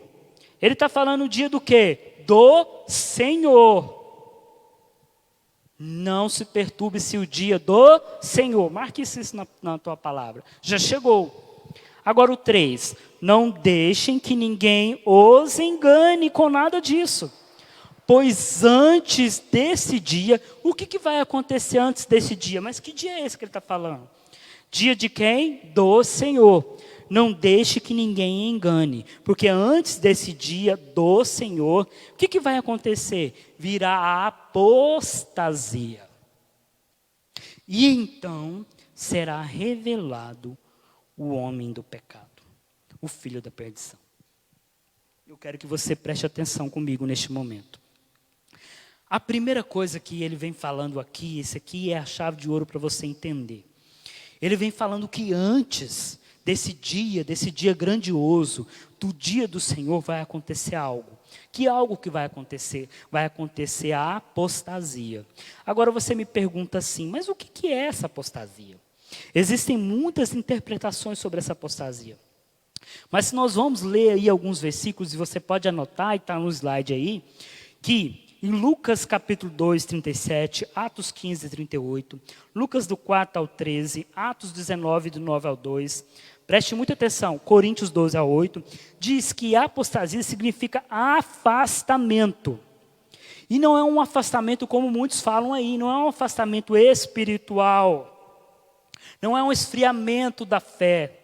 Ele está falando o dia do quê? Do Senhor. Não se perturbe se o dia do Senhor. Marque isso na tua palavra. Já chegou. Agora o 3. Não deixem que ninguém os engane com nada disso. Pois antes desse dia, o que vai acontecer antes desse dia? Mas que dia é esse que ele está falando? Dia de quem? Do Senhor. Não deixe que ninguém engane, porque antes desse dia do Senhor, o que vai acontecer? Virá a apostasia. E então será revelado o homem do pecado, o filho da perdição. Eu quero que você preste atenção comigo neste momento. A primeira coisa que ele vem falando aqui, esse aqui é a chave de ouro para você entender. Ele vem falando que antes desse dia grandioso, do dia do Senhor, vai acontecer algo. Que algo que vai acontecer? Vai acontecer a apostasia. Agora você me pergunta assim, mas o que é essa apostasia? Existem muitas interpretações sobre essa apostasia. Mas se nós vamos ler aí alguns versículos, e você pode anotar, e está no slide aí, que em Lucas capítulo 2, 37, Atos 15, 38, Lucas do 4 ao 13, Atos 19, do 9 ao 2, preste muita atenção, Coríntios 12 ao 8, diz que apostasia significa afastamento. E não é um afastamento como muitos falam aí, não é um afastamento espiritual. não é um esfriamento da fé,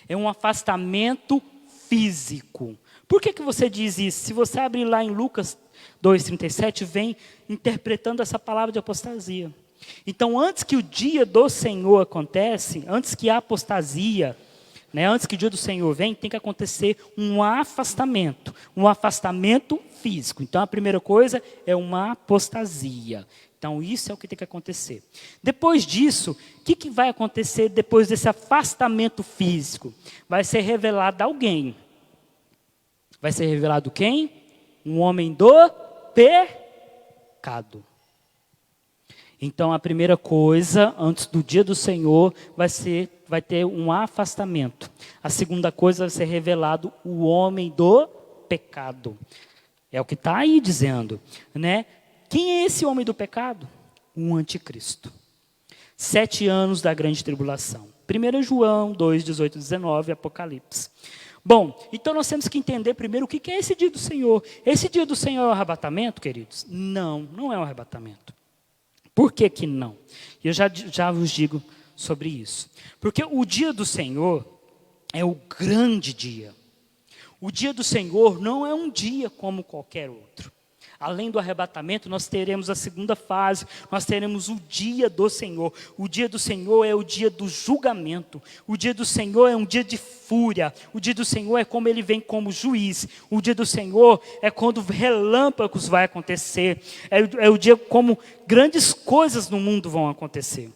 é um afastamento físico. Por que você diz isso? Se você abrir lá em Lucas 2,37, vem interpretando essa palavra de apostasia. Então, antes que o dia do Senhor acontece, antes que a apostasia, antes que o dia do Senhor venha, tem que acontecer um afastamento físico. Então, a primeira coisa é uma apostasia. Então, isso é o que tem que acontecer. Depois disso, o que vai acontecer depois desse afastamento físico? Vai ser revelado alguém. Vai ser revelado quem? Um homem do pecado. Então, a primeira coisa, antes do dia do Senhor, vai ter um afastamento. A segunda coisa vai ser revelado o homem do pecado. É o que está aí dizendo, né? Quem é esse homem do pecado? Um anticristo. 7 anos da grande tribulação. 1 João 2, 18, 19, Apocalipse. Bom, então nós temos que entender primeiro o que é esse dia do Senhor. Esse dia do Senhor é o arrebatamento, queridos? Não, não é um arrebatamento. Por que que não? Eu já vos digo sobre isso. Porque o dia do Senhor é o grande dia. O dia do Senhor não é um dia como qualquer outro. Além do arrebatamento, nós teremos a segunda fase, nós teremos o dia do Senhor. O dia do Senhor é o dia do julgamento. O dia do Senhor é um dia de fúria. O dia do Senhor é como ele vem como juiz. O dia do Senhor é quando relâmpagos vai acontecer. É o dia como grandes coisas no mundo vão acontecer.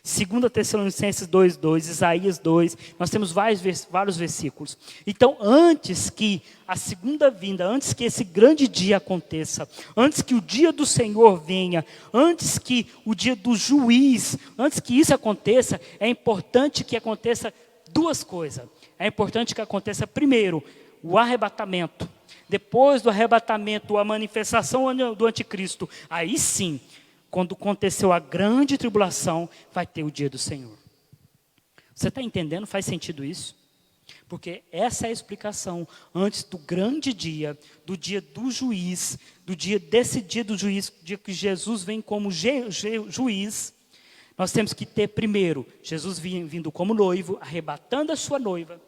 2 Tessalonicenses 2:2, Isaías 2, nós temos vários versículos. Então, antes que a segunda vinda, antes que esse grande dia aconteça, antes que o dia do Senhor venha, antes que o dia do juiz, antes que isso aconteça, é importante que aconteça duas coisas. É importante que aconteça primeiro o arrebatamento. Depois do arrebatamento, a manifestação do anticristo. Aí sim, quando aconteceu a grande tribulação, vai ter o dia do Senhor. Você está entendendo? Faz sentido isso? Porque essa é a explicação. Antes do grande dia, do dia do juiz, desse dia do juiz, dia que Jesus vem como juiz, nós temos que ter primeiro, Jesus vindo como noivo, arrebatando a sua noiva.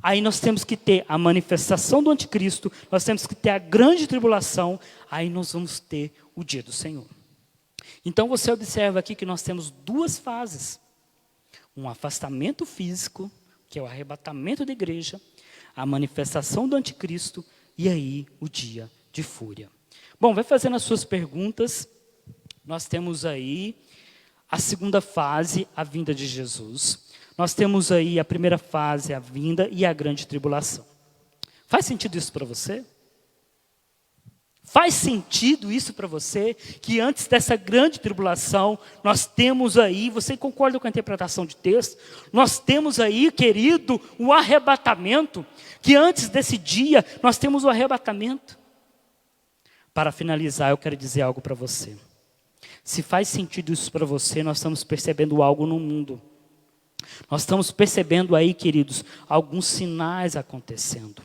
Aí nós temos que ter a manifestação do anticristo, nós temos que ter a grande tribulação, aí nós vamos ter o dia do Senhor. Então você observa aqui que nós temos duas fases. Um afastamento físico, que é o arrebatamento da igreja, a manifestação do anticristo e aí o dia de fúria. Bom, vai fazendo as suas perguntas. Nós temos aí a segunda fase, a vinda de Jesus. Nós temos aí a primeira fase, a vinda e a grande tribulação. Faz sentido isso para você? Faz sentido isso para você, que antes dessa grande tribulação, nós temos aí, você concorda com a interpretação de texto? Nós temos aí, querido, o arrebatamento, que antes desse dia, nós temos o arrebatamento. Para finalizar, eu quero dizer algo para você. Se faz sentido isso para você, nós estamos percebendo algo no mundo. Nós estamos percebendo aí, queridos, alguns sinais acontecendo.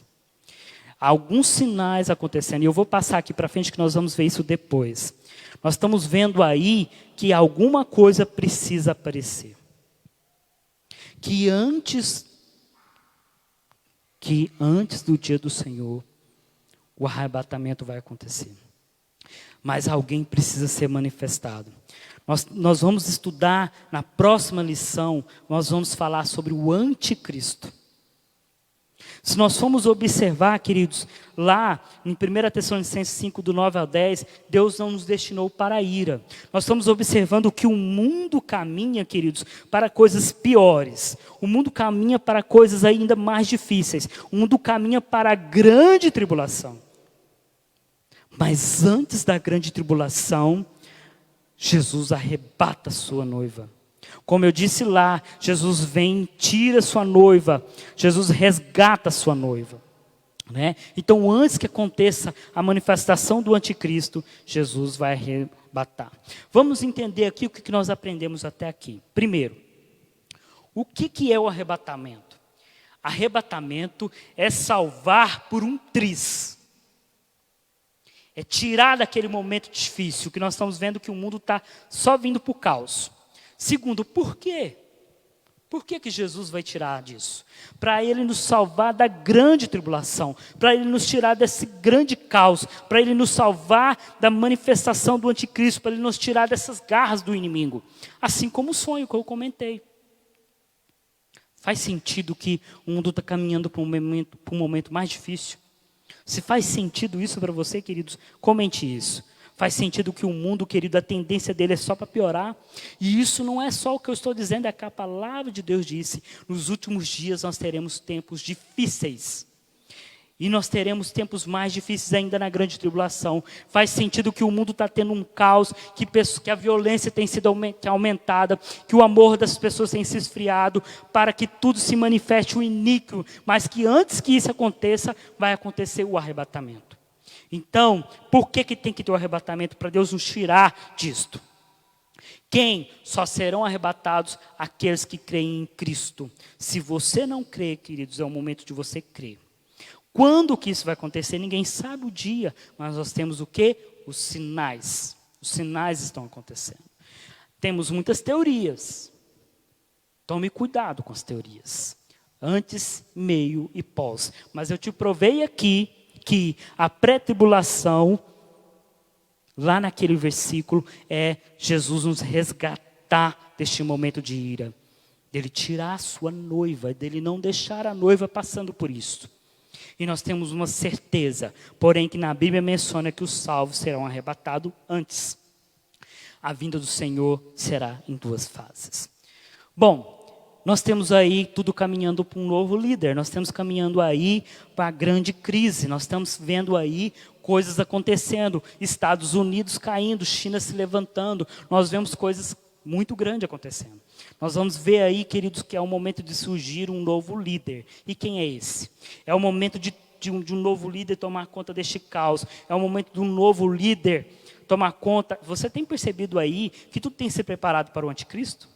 Alguns sinais acontecendo, e eu vou passar aqui para frente que nós vamos ver isso depois. Nós estamos vendo aí que alguma coisa precisa aparecer. Que antes do dia do Senhor, o arrebatamento vai acontecer. Mas alguém precisa ser manifestado. Nós vamos estudar na próxima lição, nós vamos falar sobre o anticristo. Se nós formos observar, queridos, lá em 1 Tessalonicenses 5, do 9 ao 10, Deus não nos destinou para a ira. Nós estamos observando que o mundo caminha, queridos, para coisas piores. O mundo caminha para coisas ainda mais difíceis. O mundo caminha para a grande tribulação. Mas antes da grande tribulação, Jesus arrebata a sua noiva. Como eu disse lá, Jesus vem, tira sua noiva, Jesus resgata a sua noiva. Né? Então, antes que aconteça a manifestação do anticristo, Jesus vai arrebatar. Vamos entender aqui o que nós aprendemos até aqui. Primeiro, o que é o arrebatamento? Arrebatamento é salvar por um triz. É tirar daquele momento difícil, que nós estamos vendo que o mundo está só vindo para o caos. Segundo, por quê? Por que Jesus vai tirar disso? Para Ele nos salvar da grande tribulação, para Ele nos tirar desse grande caos, para Ele nos salvar da manifestação do anticristo, para Ele nos tirar dessas garras do inimigo. Assim como o sonho que eu comentei. Faz sentido que o mundo está caminhando para um momento mais difícil? Se faz sentido isso para você, queridos, comente isso. Faz sentido que o mundo, querido, a tendência dele é só para piorar? E isso não é só o que eu estou dizendo, é que a palavra de Deus disse. Nos últimos dias nós teremos tempos difíceis. E nós teremos tempos mais difíceis ainda na grande tribulação. Faz sentido que o mundo está tendo um caos, que a violência tem sido aumentada, que o amor das pessoas tem se esfriado, para que tudo se manifeste o iníquo, mas que antes que isso aconteça, vai acontecer o arrebatamento. Então, por que tem que ter o arrebatamento? Para Deus nos tirar disto. Quem? Só serão arrebatados aqueles que creem em Cristo. Se você não crê, queridos, é o momento de você crer. Quando que isso vai acontecer? Ninguém sabe o dia, mas nós temos o quê? Os sinais. Os sinais estão acontecendo. Temos muitas teorias. Tome cuidado com as teorias. Antes, meio e pós. Mas eu te provei aqui que a pré-tribulação, lá naquele versículo, é Jesus nos resgatar deste momento de ira. Dele tirar a sua noiva, dele não deixar a noiva passando por isso. E nós temos uma certeza, porém que na Bíblia menciona que os salvos serão arrebatados antes. A vinda do Senhor será em 2 fases. Bom, nós temos aí tudo caminhando para um novo líder. Nós estamos caminhando aí para a grande crise. Nós estamos vendo aí coisas acontecendo. Estados Unidos caindo, China se levantando. Nós vemos coisas muito grandes acontecendo. Nós vamos ver aí, queridos, que é o momento de surgir um novo líder. E quem é esse? É o momento de um novo líder tomar conta deste caos. É o momento de um novo líder tomar conta. Você tem percebido aí que tudo tem que ser preparado para o anticristo?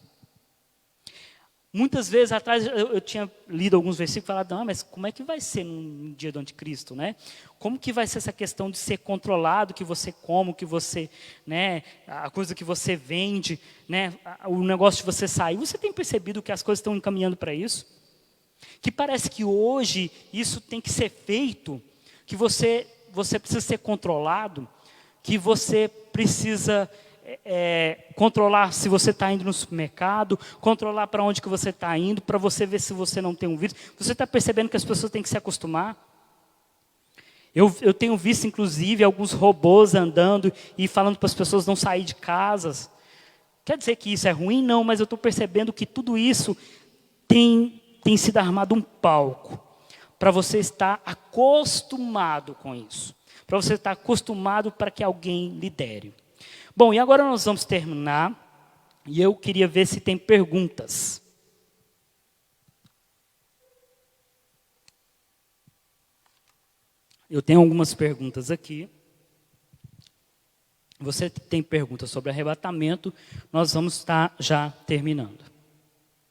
Muitas vezes atrás eu tinha lido alguns versículos e falado, não, mas como é que vai ser no dia do anticristo, né? Como que vai ser essa questão de ser controlado, que você come, que você, né, a coisa que você vende, né, o negócio de você sair. Você tem percebido que as coisas estão encaminhando para isso? Que parece que hoje isso tem que ser feito, que você precisa ser controlado, que você precisa controlar se você está indo no supermercado, controlar para onde que você está indo, para você ver se você não tem um vírus. Você está percebendo que as pessoas têm que se acostumar? Eu tenho visto, inclusive, alguns robôs andando e falando para as pessoas não sair de casa. Quer dizer que isso é ruim? Não, mas eu estou percebendo que tudo isso tem sido armado um palco para você estar acostumado com isso. Para você estar acostumado para que alguém lidere. Bom, e agora nós vamos terminar, e eu queria ver se tem perguntas. Eu tenho algumas perguntas aqui. Você tem perguntas sobre arrebatamento, nós vamos estar já terminando.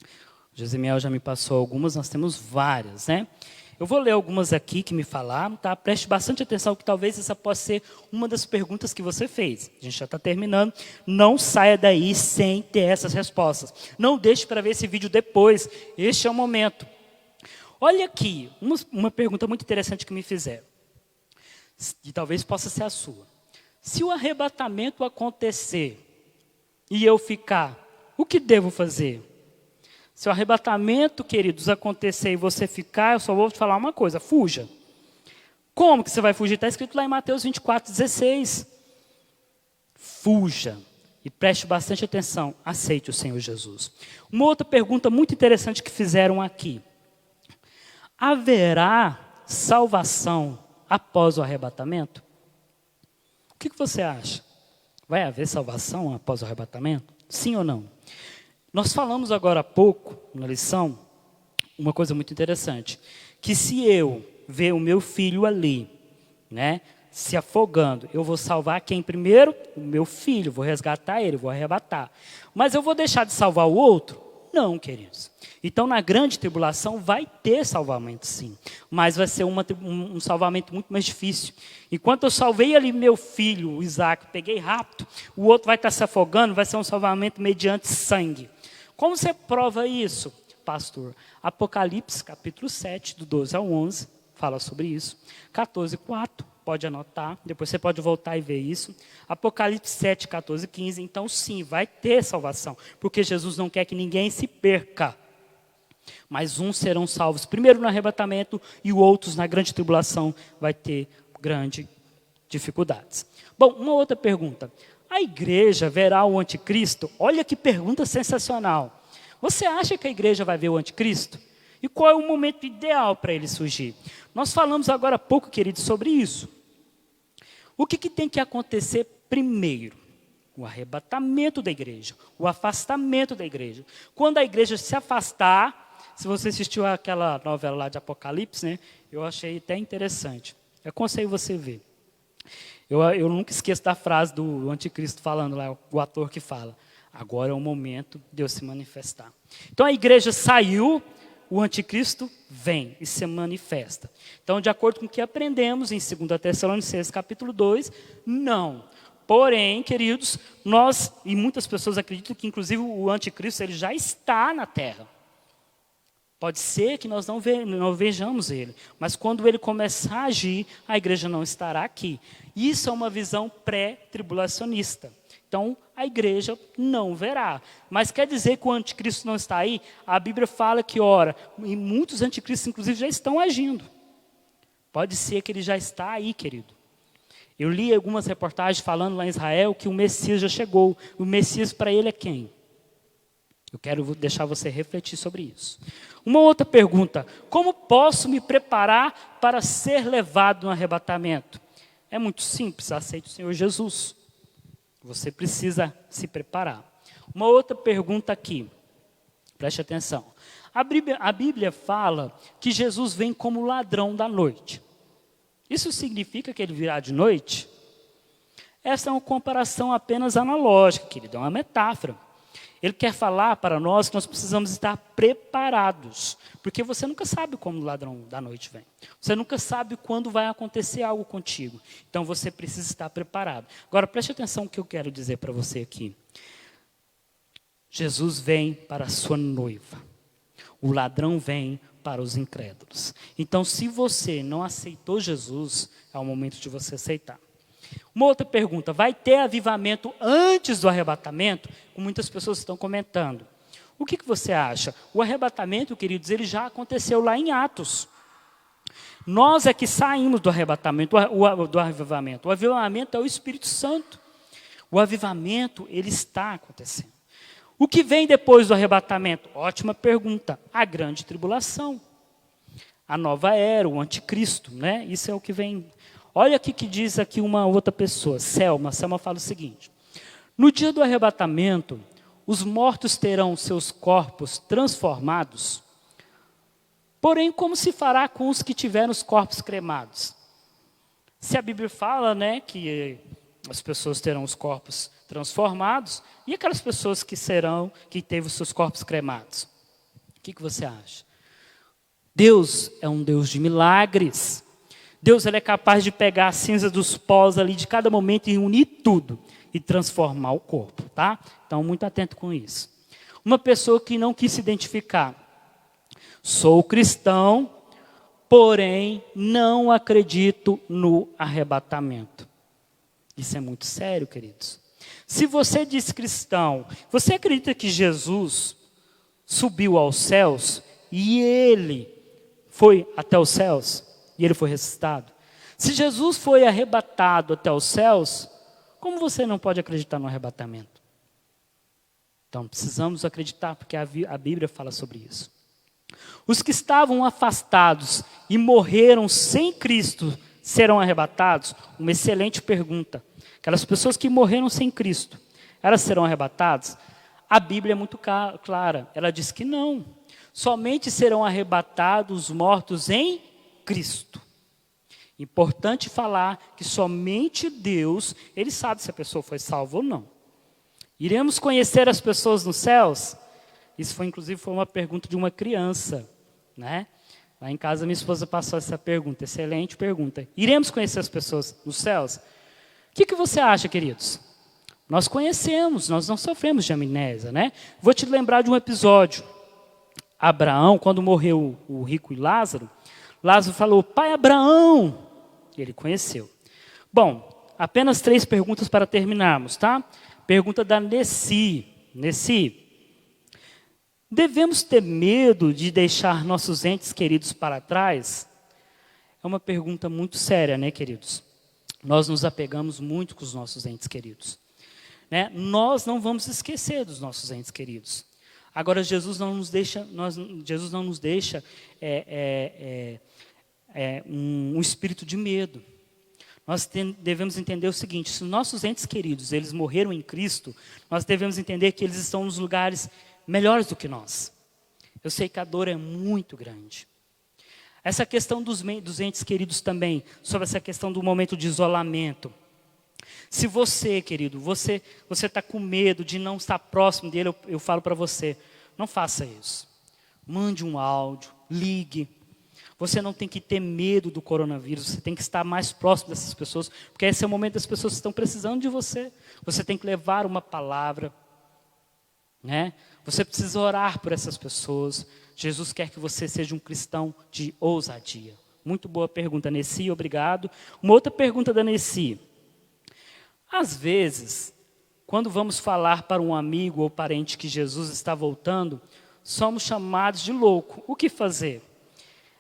O Josemiel já me passou algumas, nós temos várias, né? Eu vou ler algumas aqui que me falaram, tá? Preste bastante atenção que talvez essa possa ser uma das perguntas que você fez. A gente já está terminando. Não saia daí sem ter essas respostas. Não deixe para ver esse vídeo depois. Este é o momento. Olha aqui, uma pergunta muito interessante que me fizeram. E talvez possa ser a sua. Se o arrebatamento acontecer e eu ficar, o que devo fazer? Se o arrebatamento, queridos, acontecer e você ficar, eu só vou te falar uma coisa, fuja. Como que você vai fugir? Está escrito lá em Mateus 24:16. Fuja. E preste bastante atenção, aceite o Senhor Jesus. Uma outra pergunta muito interessante que fizeram aqui. Haverá salvação após o arrebatamento? O que você acha? Vai haver salvação após o arrebatamento? Sim ou não? Nós falamos agora há pouco, na lição, uma coisa muito interessante. Que se eu ver o meu filho ali, né, se afogando, eu vou salvar quem primeiro? O meu filho, vou resgatar ele, vou arrebatar. Mas eu vou deixar de salvar o outro? Não, queridos. Então, na grande tribulação, vai ter salvamento, sim. Mas vai ser um salvamento muito mais difícil. Enquanto eu salvei ali meu filho, o Isaac, peguei rápido, o outro vai estar se afogando, vai ser um salvamento mediante sangue. Como você prova isso? pastor. Apocalipse, capítulo 7, do 12 ao 11, fala sobre isso. 14, 4, pode anotar, depois você pode voltar e ver isso. Apocalipse 7, 14, 15, então sim, vai ter salvação, porque Jesus não quer que ninguém se perca. Mas uns serão salvos primeiro no arrebatamento e outros na grande tribulação vai ter grandes dificuldades. Bom, uma outra pergunta. A igreja verá o anticristo? Olha que pergunta sensacional. Você acha que a igreja vai ver o anticristo? E qual é o momento ideal para ele surgir? Nós falamos agora há pouco, queridos, sobre isso. O que tem que acontecer primeiro? O arrebatamento da igreja, o afastamento da igreja. Quando a igreja se afastar, se você assistiu aquela novela lá de Apocalipse, né, eu achei até interessante. Eu aconselho você ver. Eu nunca esqueço da frase do anticristo falando lá, o ator que fala. Agora é o momento de Deus se manifestar. Então a igreja saiu, o anticristo vem e se manifesta. Então, de acordo com o que aprendemos em 2 Tessalonicenses capítulo 2, não. Porém, queridos, nós e muitas pessoas acreditam que inclusive o anticristo ele já está na terra. Pode ser que nós não vejamos ele, mas quando ele começar a agir, a igreja não estará aqui. Isso é uma visão pré-tribulacionista. Então, a igreja não verá. Mas quer dizer que o anticristo não está aí? A Bíblia fala que, ora, e muitos anticristos, inclusive, já estão agindo. Pode ser que ele já está aí, querido. Eu li algumas reportagens falando lá em Israel que o Messias já chegou. O Messias para ele é quem? Eu quero deixar você refletir sobre isso. Uma outra pergunta. Como posso me preparar para ser levado no arrebatamento? É muito simples, aceite o Senhor Jesus. Você precisa se preparar. Uma outra pergunta aqui. Preste atenção. A Bíblia fala que Jesus vem como ladrão da noite. Isso significa que ele virá de noite? Essa é uma comparação apenas analógica, querido, é uma metáfora. Ele quer falar para nós que nós precisamos estar preparados, porque você nunca sabe como o ladrão da noite vem. Você nunca sabe quando vai acontecer algo contigo. Então você precisa estar preparado. Agora preste atenção no que eu quero dizer para você aqui. Jesus vem para a sua noiva. O ladrão vem para os incrédulos. Então, se você não aceitou Jesus, é o momento de você aceitar. Uma outra pergunta, vai ter avivamento antes do arrebatamento? Como muitas pessoas estão comentando. O que você acha? O arrebatamento, queridos, ele já aconteceu lá em Atos. Nós é que saímos do arrebatamento, do avivamento. O avivamento é o Espírito Santo. O avivamento, ele está acontecendo. O que vem depois do arrebatamento? Ótima pergunta. A grande tribulação. A nova era, o anticristo, né? Isso é o que vem. Olha aqui que diz aqui uma outra pessoa, Selma. Selma fala o seguinte. No dia do arrebatamento, os mortos terão seus corpos transformados. Porém, como se fará com os que tiveram os corpos cremados? Se a Bíblia fala, né, que as pessoas terão os corpos transformados, e aquelas pessoas que teve os seus corpos cremados? O que você acha? Deus é um Deus de milagres. Deus ele é capaz de pegar a cinza dos pós ali de cada momento e unir tudo e transformar o corpo, tá? Então, muito atento com isso. Uma pessoa que não quis se identificar. Sou cristão, porém não acredito no arrebatamento. Isso é muito sério, queridos. Se você diz cristão, você acredita que Jesus subiu aos céus e ele foi até os céus e ele foi ressuscitado? Se Jesus foi arrebatado até os céus, como você não pode acreditar no arrebatamento? Então, precisamos acreditar, porque a Bíblia fala sobre isso. Os que estavam afastados e morreram sem Cristo serão arrebatados? Uma excelente pergunta. Aquelas pessoas que morreram sem Cristo, elas serão arrebatadas? A Bíblia é muito clara. Ela diz que não. Somente serão arrebatados os mortos em Cristo. Importante falar que somente Deus, Ele sabe se a pessoa foi salva ou não. Iremos conhecer as pessoas nos céus? Isso inclusive foi uma pergunta de uma criança, né? Lá em casa minha esposa passou essa pergunta, excelente pergunta. Iremos conhecer as pessoas nos céus? O que você acha, queridos? Nós conhecemos, nós não sofremos de amnésia, né? Vou te lembrar de um episódio. Abraão, quando morreu o rico e Lázaro, Lázaro falou, pai Abraão. E ele conheceu. Bom, apenas 3 perguntas para terminarmos, tá? Pergunta da Nessi. Nessi, devemos ter medo de deixar nossos entes queridos para trás? É uma pergunta muito séria, né, queridos? Nós nos apegamos muito com os nossos entes queridos. Né? Nós não vamos esquecer dos nossos entes queridos. Agora, Jesus não nos deixa um espírito de medo. Nós devemos entender o seguinte, se nossos entes queridos, eles morreram em Cristo, nós devemos entender que eles estão nos lugares melhores do que nós. Eu sei que a dor é muito grande. Essa questão dos entes queridos também, sobre essa questão do momento de isolamento. Se você, querido, você está com medo de não estar próximo dele, eu falo para você, não faça isso. Mande um áudio, ligue. Você não tem que ter medo do coronavírus, você tem que estar mais próximo dessas pessoas, porque esse é o momento das pessoas que estão precisando de você. Você tem que levar uma palavra, né? Você precisa orar por essas pessoas. Jesus quer que você seja um cristão de ousadia. Muito boa pergunta, Nessi, obrigado. Uma outra pergunta da Nessi. Às vezes, quando vamos falar para um amigo ou parente que Jesus está voltando, somos chamados de louco. O que fazer?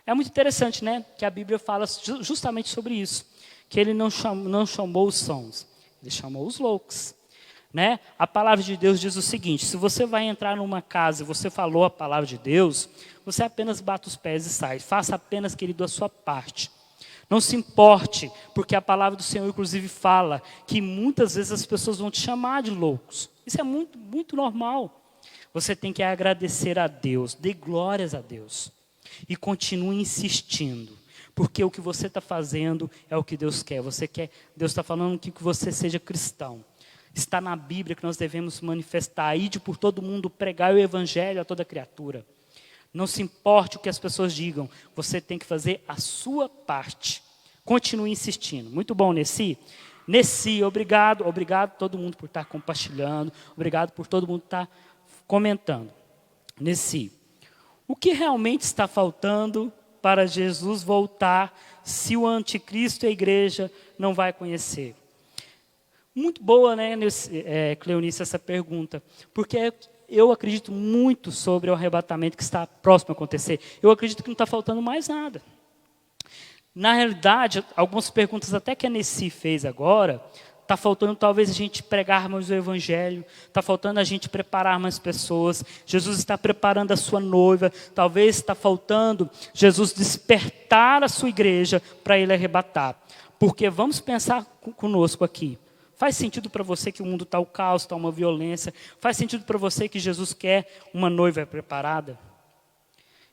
É muito interessante, né? Que a Bíblia fala justamente sobre isso. Que ele não chamou os sãos, ele chamou os loucos. Né? A palavra de Deus diz o seguinte, se você vai entrar numa casa e você falou a palavra de Deus, você apenas bata os pés e sai. Faça apenas, querido, a sua parte. Não se importe, porque a palavra do Senhor, inclusive, fala que muitas vezes as pessoas vão te chamar de loucos. Isso é muito, muito normal. Você tem que agradecer a Deus, dê glórias a Deus. E continue insistindo, porque o que você está fazendo é o que Deus quer. Deus está falando que você seja cristão. Está na Bíblia que nós devemos manifestar, ide por todo mundo, pregar o evangelho a toda criatura. Não se importe o que as pessoas digam, você tem que fazer a sua parte. Continue insistindo. Muito bom, Nessi. Nessi, obrigado a todo mundo por estar compartilhando, obrigado por todo mundo estar comentando. Nessi, o que realmente está faltando para Jesus voltar se o anticristo e a igreja não vai conhecer? Muito boa, né, Cleonice, essa pergunta, porque eu acredito muito sobre o arrebatamento que está próximo a acontecer. Eu acredito que não está faltando mais nada. Na realidade, algumas perguntas até que a Nessi fez agora, está faltando talvez a gente pregar mais o evangelho, está faltando a gente preparar mais pessoas, Jesus está preparando a sua noiva, talvez está faltando Jesus despertar a sua igreja para ele arrebatar. Porque vamos pensar conosco aqui. Faz sentido para você que o mundo está o caos, está uma violência? Faz sentido para você que Jesus quer uma noiva preparada?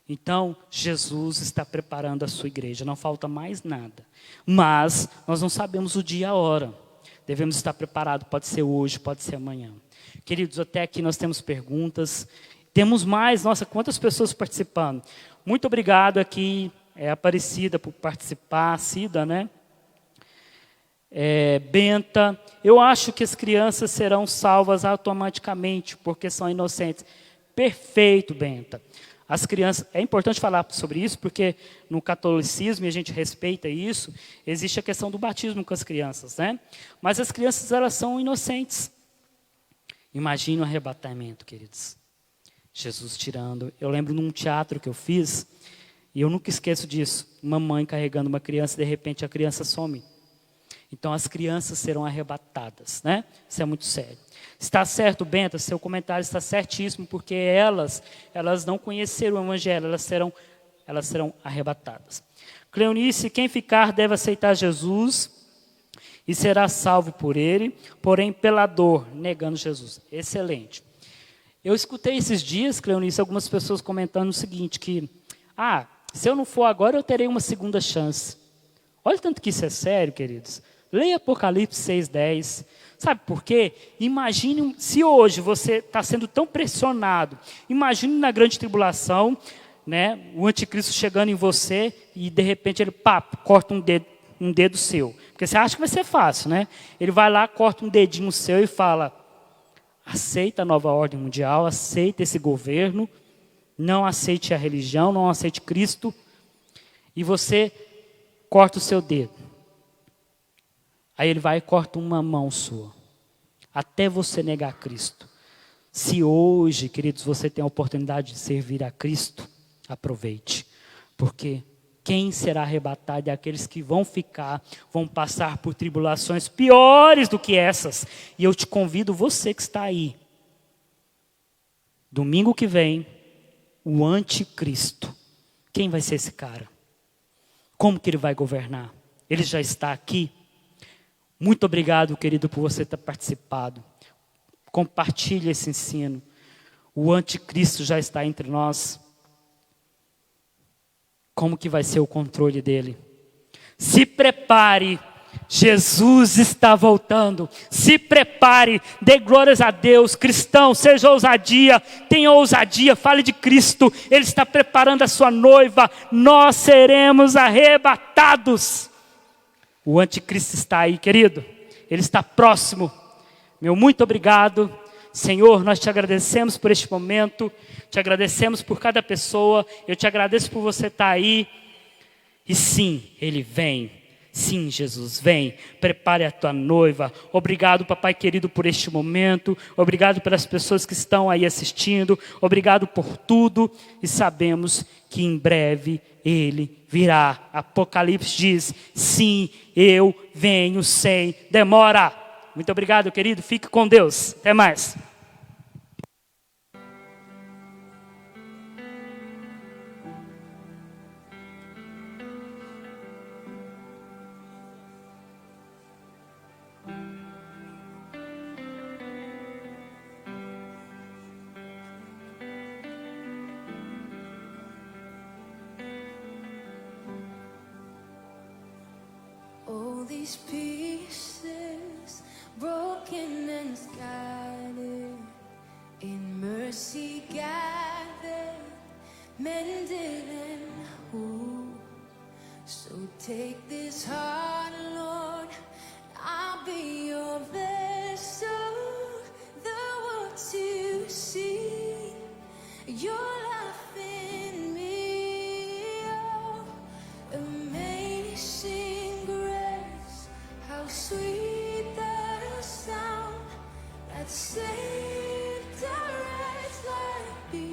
Então, Jesus está preparando a sua igreja, não falta mais nada. Mas, nós não sabemos o dia e a hora. Devemos estar preparados, pode ser hoje, pode ser amanhã. Queridos, até aqui nós temos perguntas. Temos mais, nossa, quantas pessoas participando. Muito obrigado aqui, Aparecida, por participar, Cida, né? Benta, eu acho que as crianças serão salvas automaticamente, porque são inocentes. Perfeito, Benta. As crianças, é importante falar sobre isso, porque no catolicismo, e a gente respeita isso, existe a questão do batismo com as crianças, né? Mas as crianças, elas são inocentes. Imagine o arrebatamento, queridos. Jesus tirando. Eu lembro num teatro que eu fiz, e eu nunca esqueço disso. Uma mãe carregando uma criança, de repente a criança some. Então, as crianças serão arrebatadas, né? Isso é muito sério. Está certo, Benta, seu comentário está certíssimo, porque elas não conheceram o evangelho, elas serão arrebatadas. Cleonice, quem ficar deve aceitar Jesus e será salvo por ele, porém pela dor, negando Jesus. Excelente. Eu escutei esses dias, Cleonice, algumas pessoas comentando o seguinte, que, se eu não for agora, eu terei uma segunda chance. Olha o tanto que isso é sério, queridos. Leia Apocalipse 6:10. Sabe por quê? Imagine, se hoje você está sendo tão pressionado, imagine na grande tribulação, né, o anticristo chegando em você e de repente ele corta um dedo seu. Porque você acha que vai ser fácil, né? Ele vai lá, corta um dedinho seu e fala, aceita a nova ordem mundial, aceita esse governo, não aceite a religião, não aceite Cristo, e você corta o seu dedo. Aí ele vai e corta uma mão sua, até você negar Cristo. Se hoje, queridos, você tem a oportunidade de servir a Cristo, aproveite, porque quem será arrebatado é aqueles que vão passar por tribulações piores do que essas. E eu te convido, você que está aí, domingo que vem, o anticristo. Quem vai ser esse cara? Como que ele vai governar? Ele já está aqui? Muito obrigado, querido, por você ter participado. Compartilhe esse ensino. O anticristo já está entre nós. Como que vai ser o controle dele? Se prepare, Jesus está voltando. Se prepare, dê glórias a Deus. Cristão, seja ousadia, tenha ousadia, fale de Cristo. Ele está preparando a sua noiva. Nós seremos arrebatados. O anticristo está aí, querido. Ele está próximo. Meu muito obrigado. Senhor, nós te agradecemos por este momento, te agradecemos por cada pessoa, eu te agradeço por você estar aí. E sim, Ele vem. Sim, Jesus, vem, prepare a tua noiva. Obrigado, papai querido, por este momento. Obrigado pelas pessoas que estão aí assistindo. Obrigado por tudo. E sabemos que em breve Ele virá. Apocalipse diz, sim, eu venho sem demora. Muito obrigado, querido. Fique com Deus. Até mais. All these pieces broken and scattered, in mercy gathered, mended and whole. So take this heart, Lord, I'll be your vessel, the world to see your life in me. Oh, amazing grace, how sweet the sound that saved a wretch like me.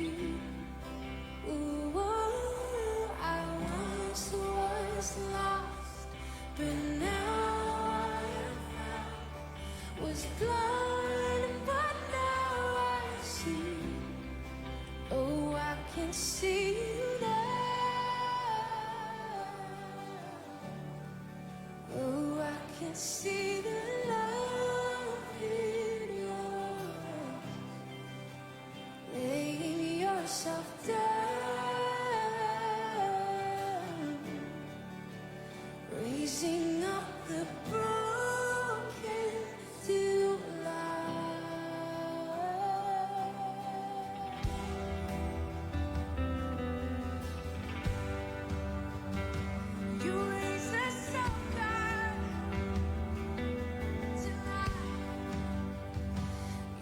Ooh, oh, I once was lost, but now I am found. Was blind, but now I see. Oh, I can see now. Oh, I can see the love in your eyes. Laying yourself down, raising up the broken to life. You raise us up, God, to life.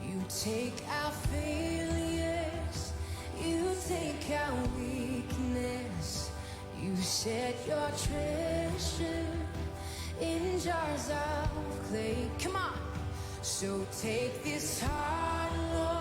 You take our failures, you take our weakness, you set your treasure in jars of clay. Come on. So take this heart, Lord.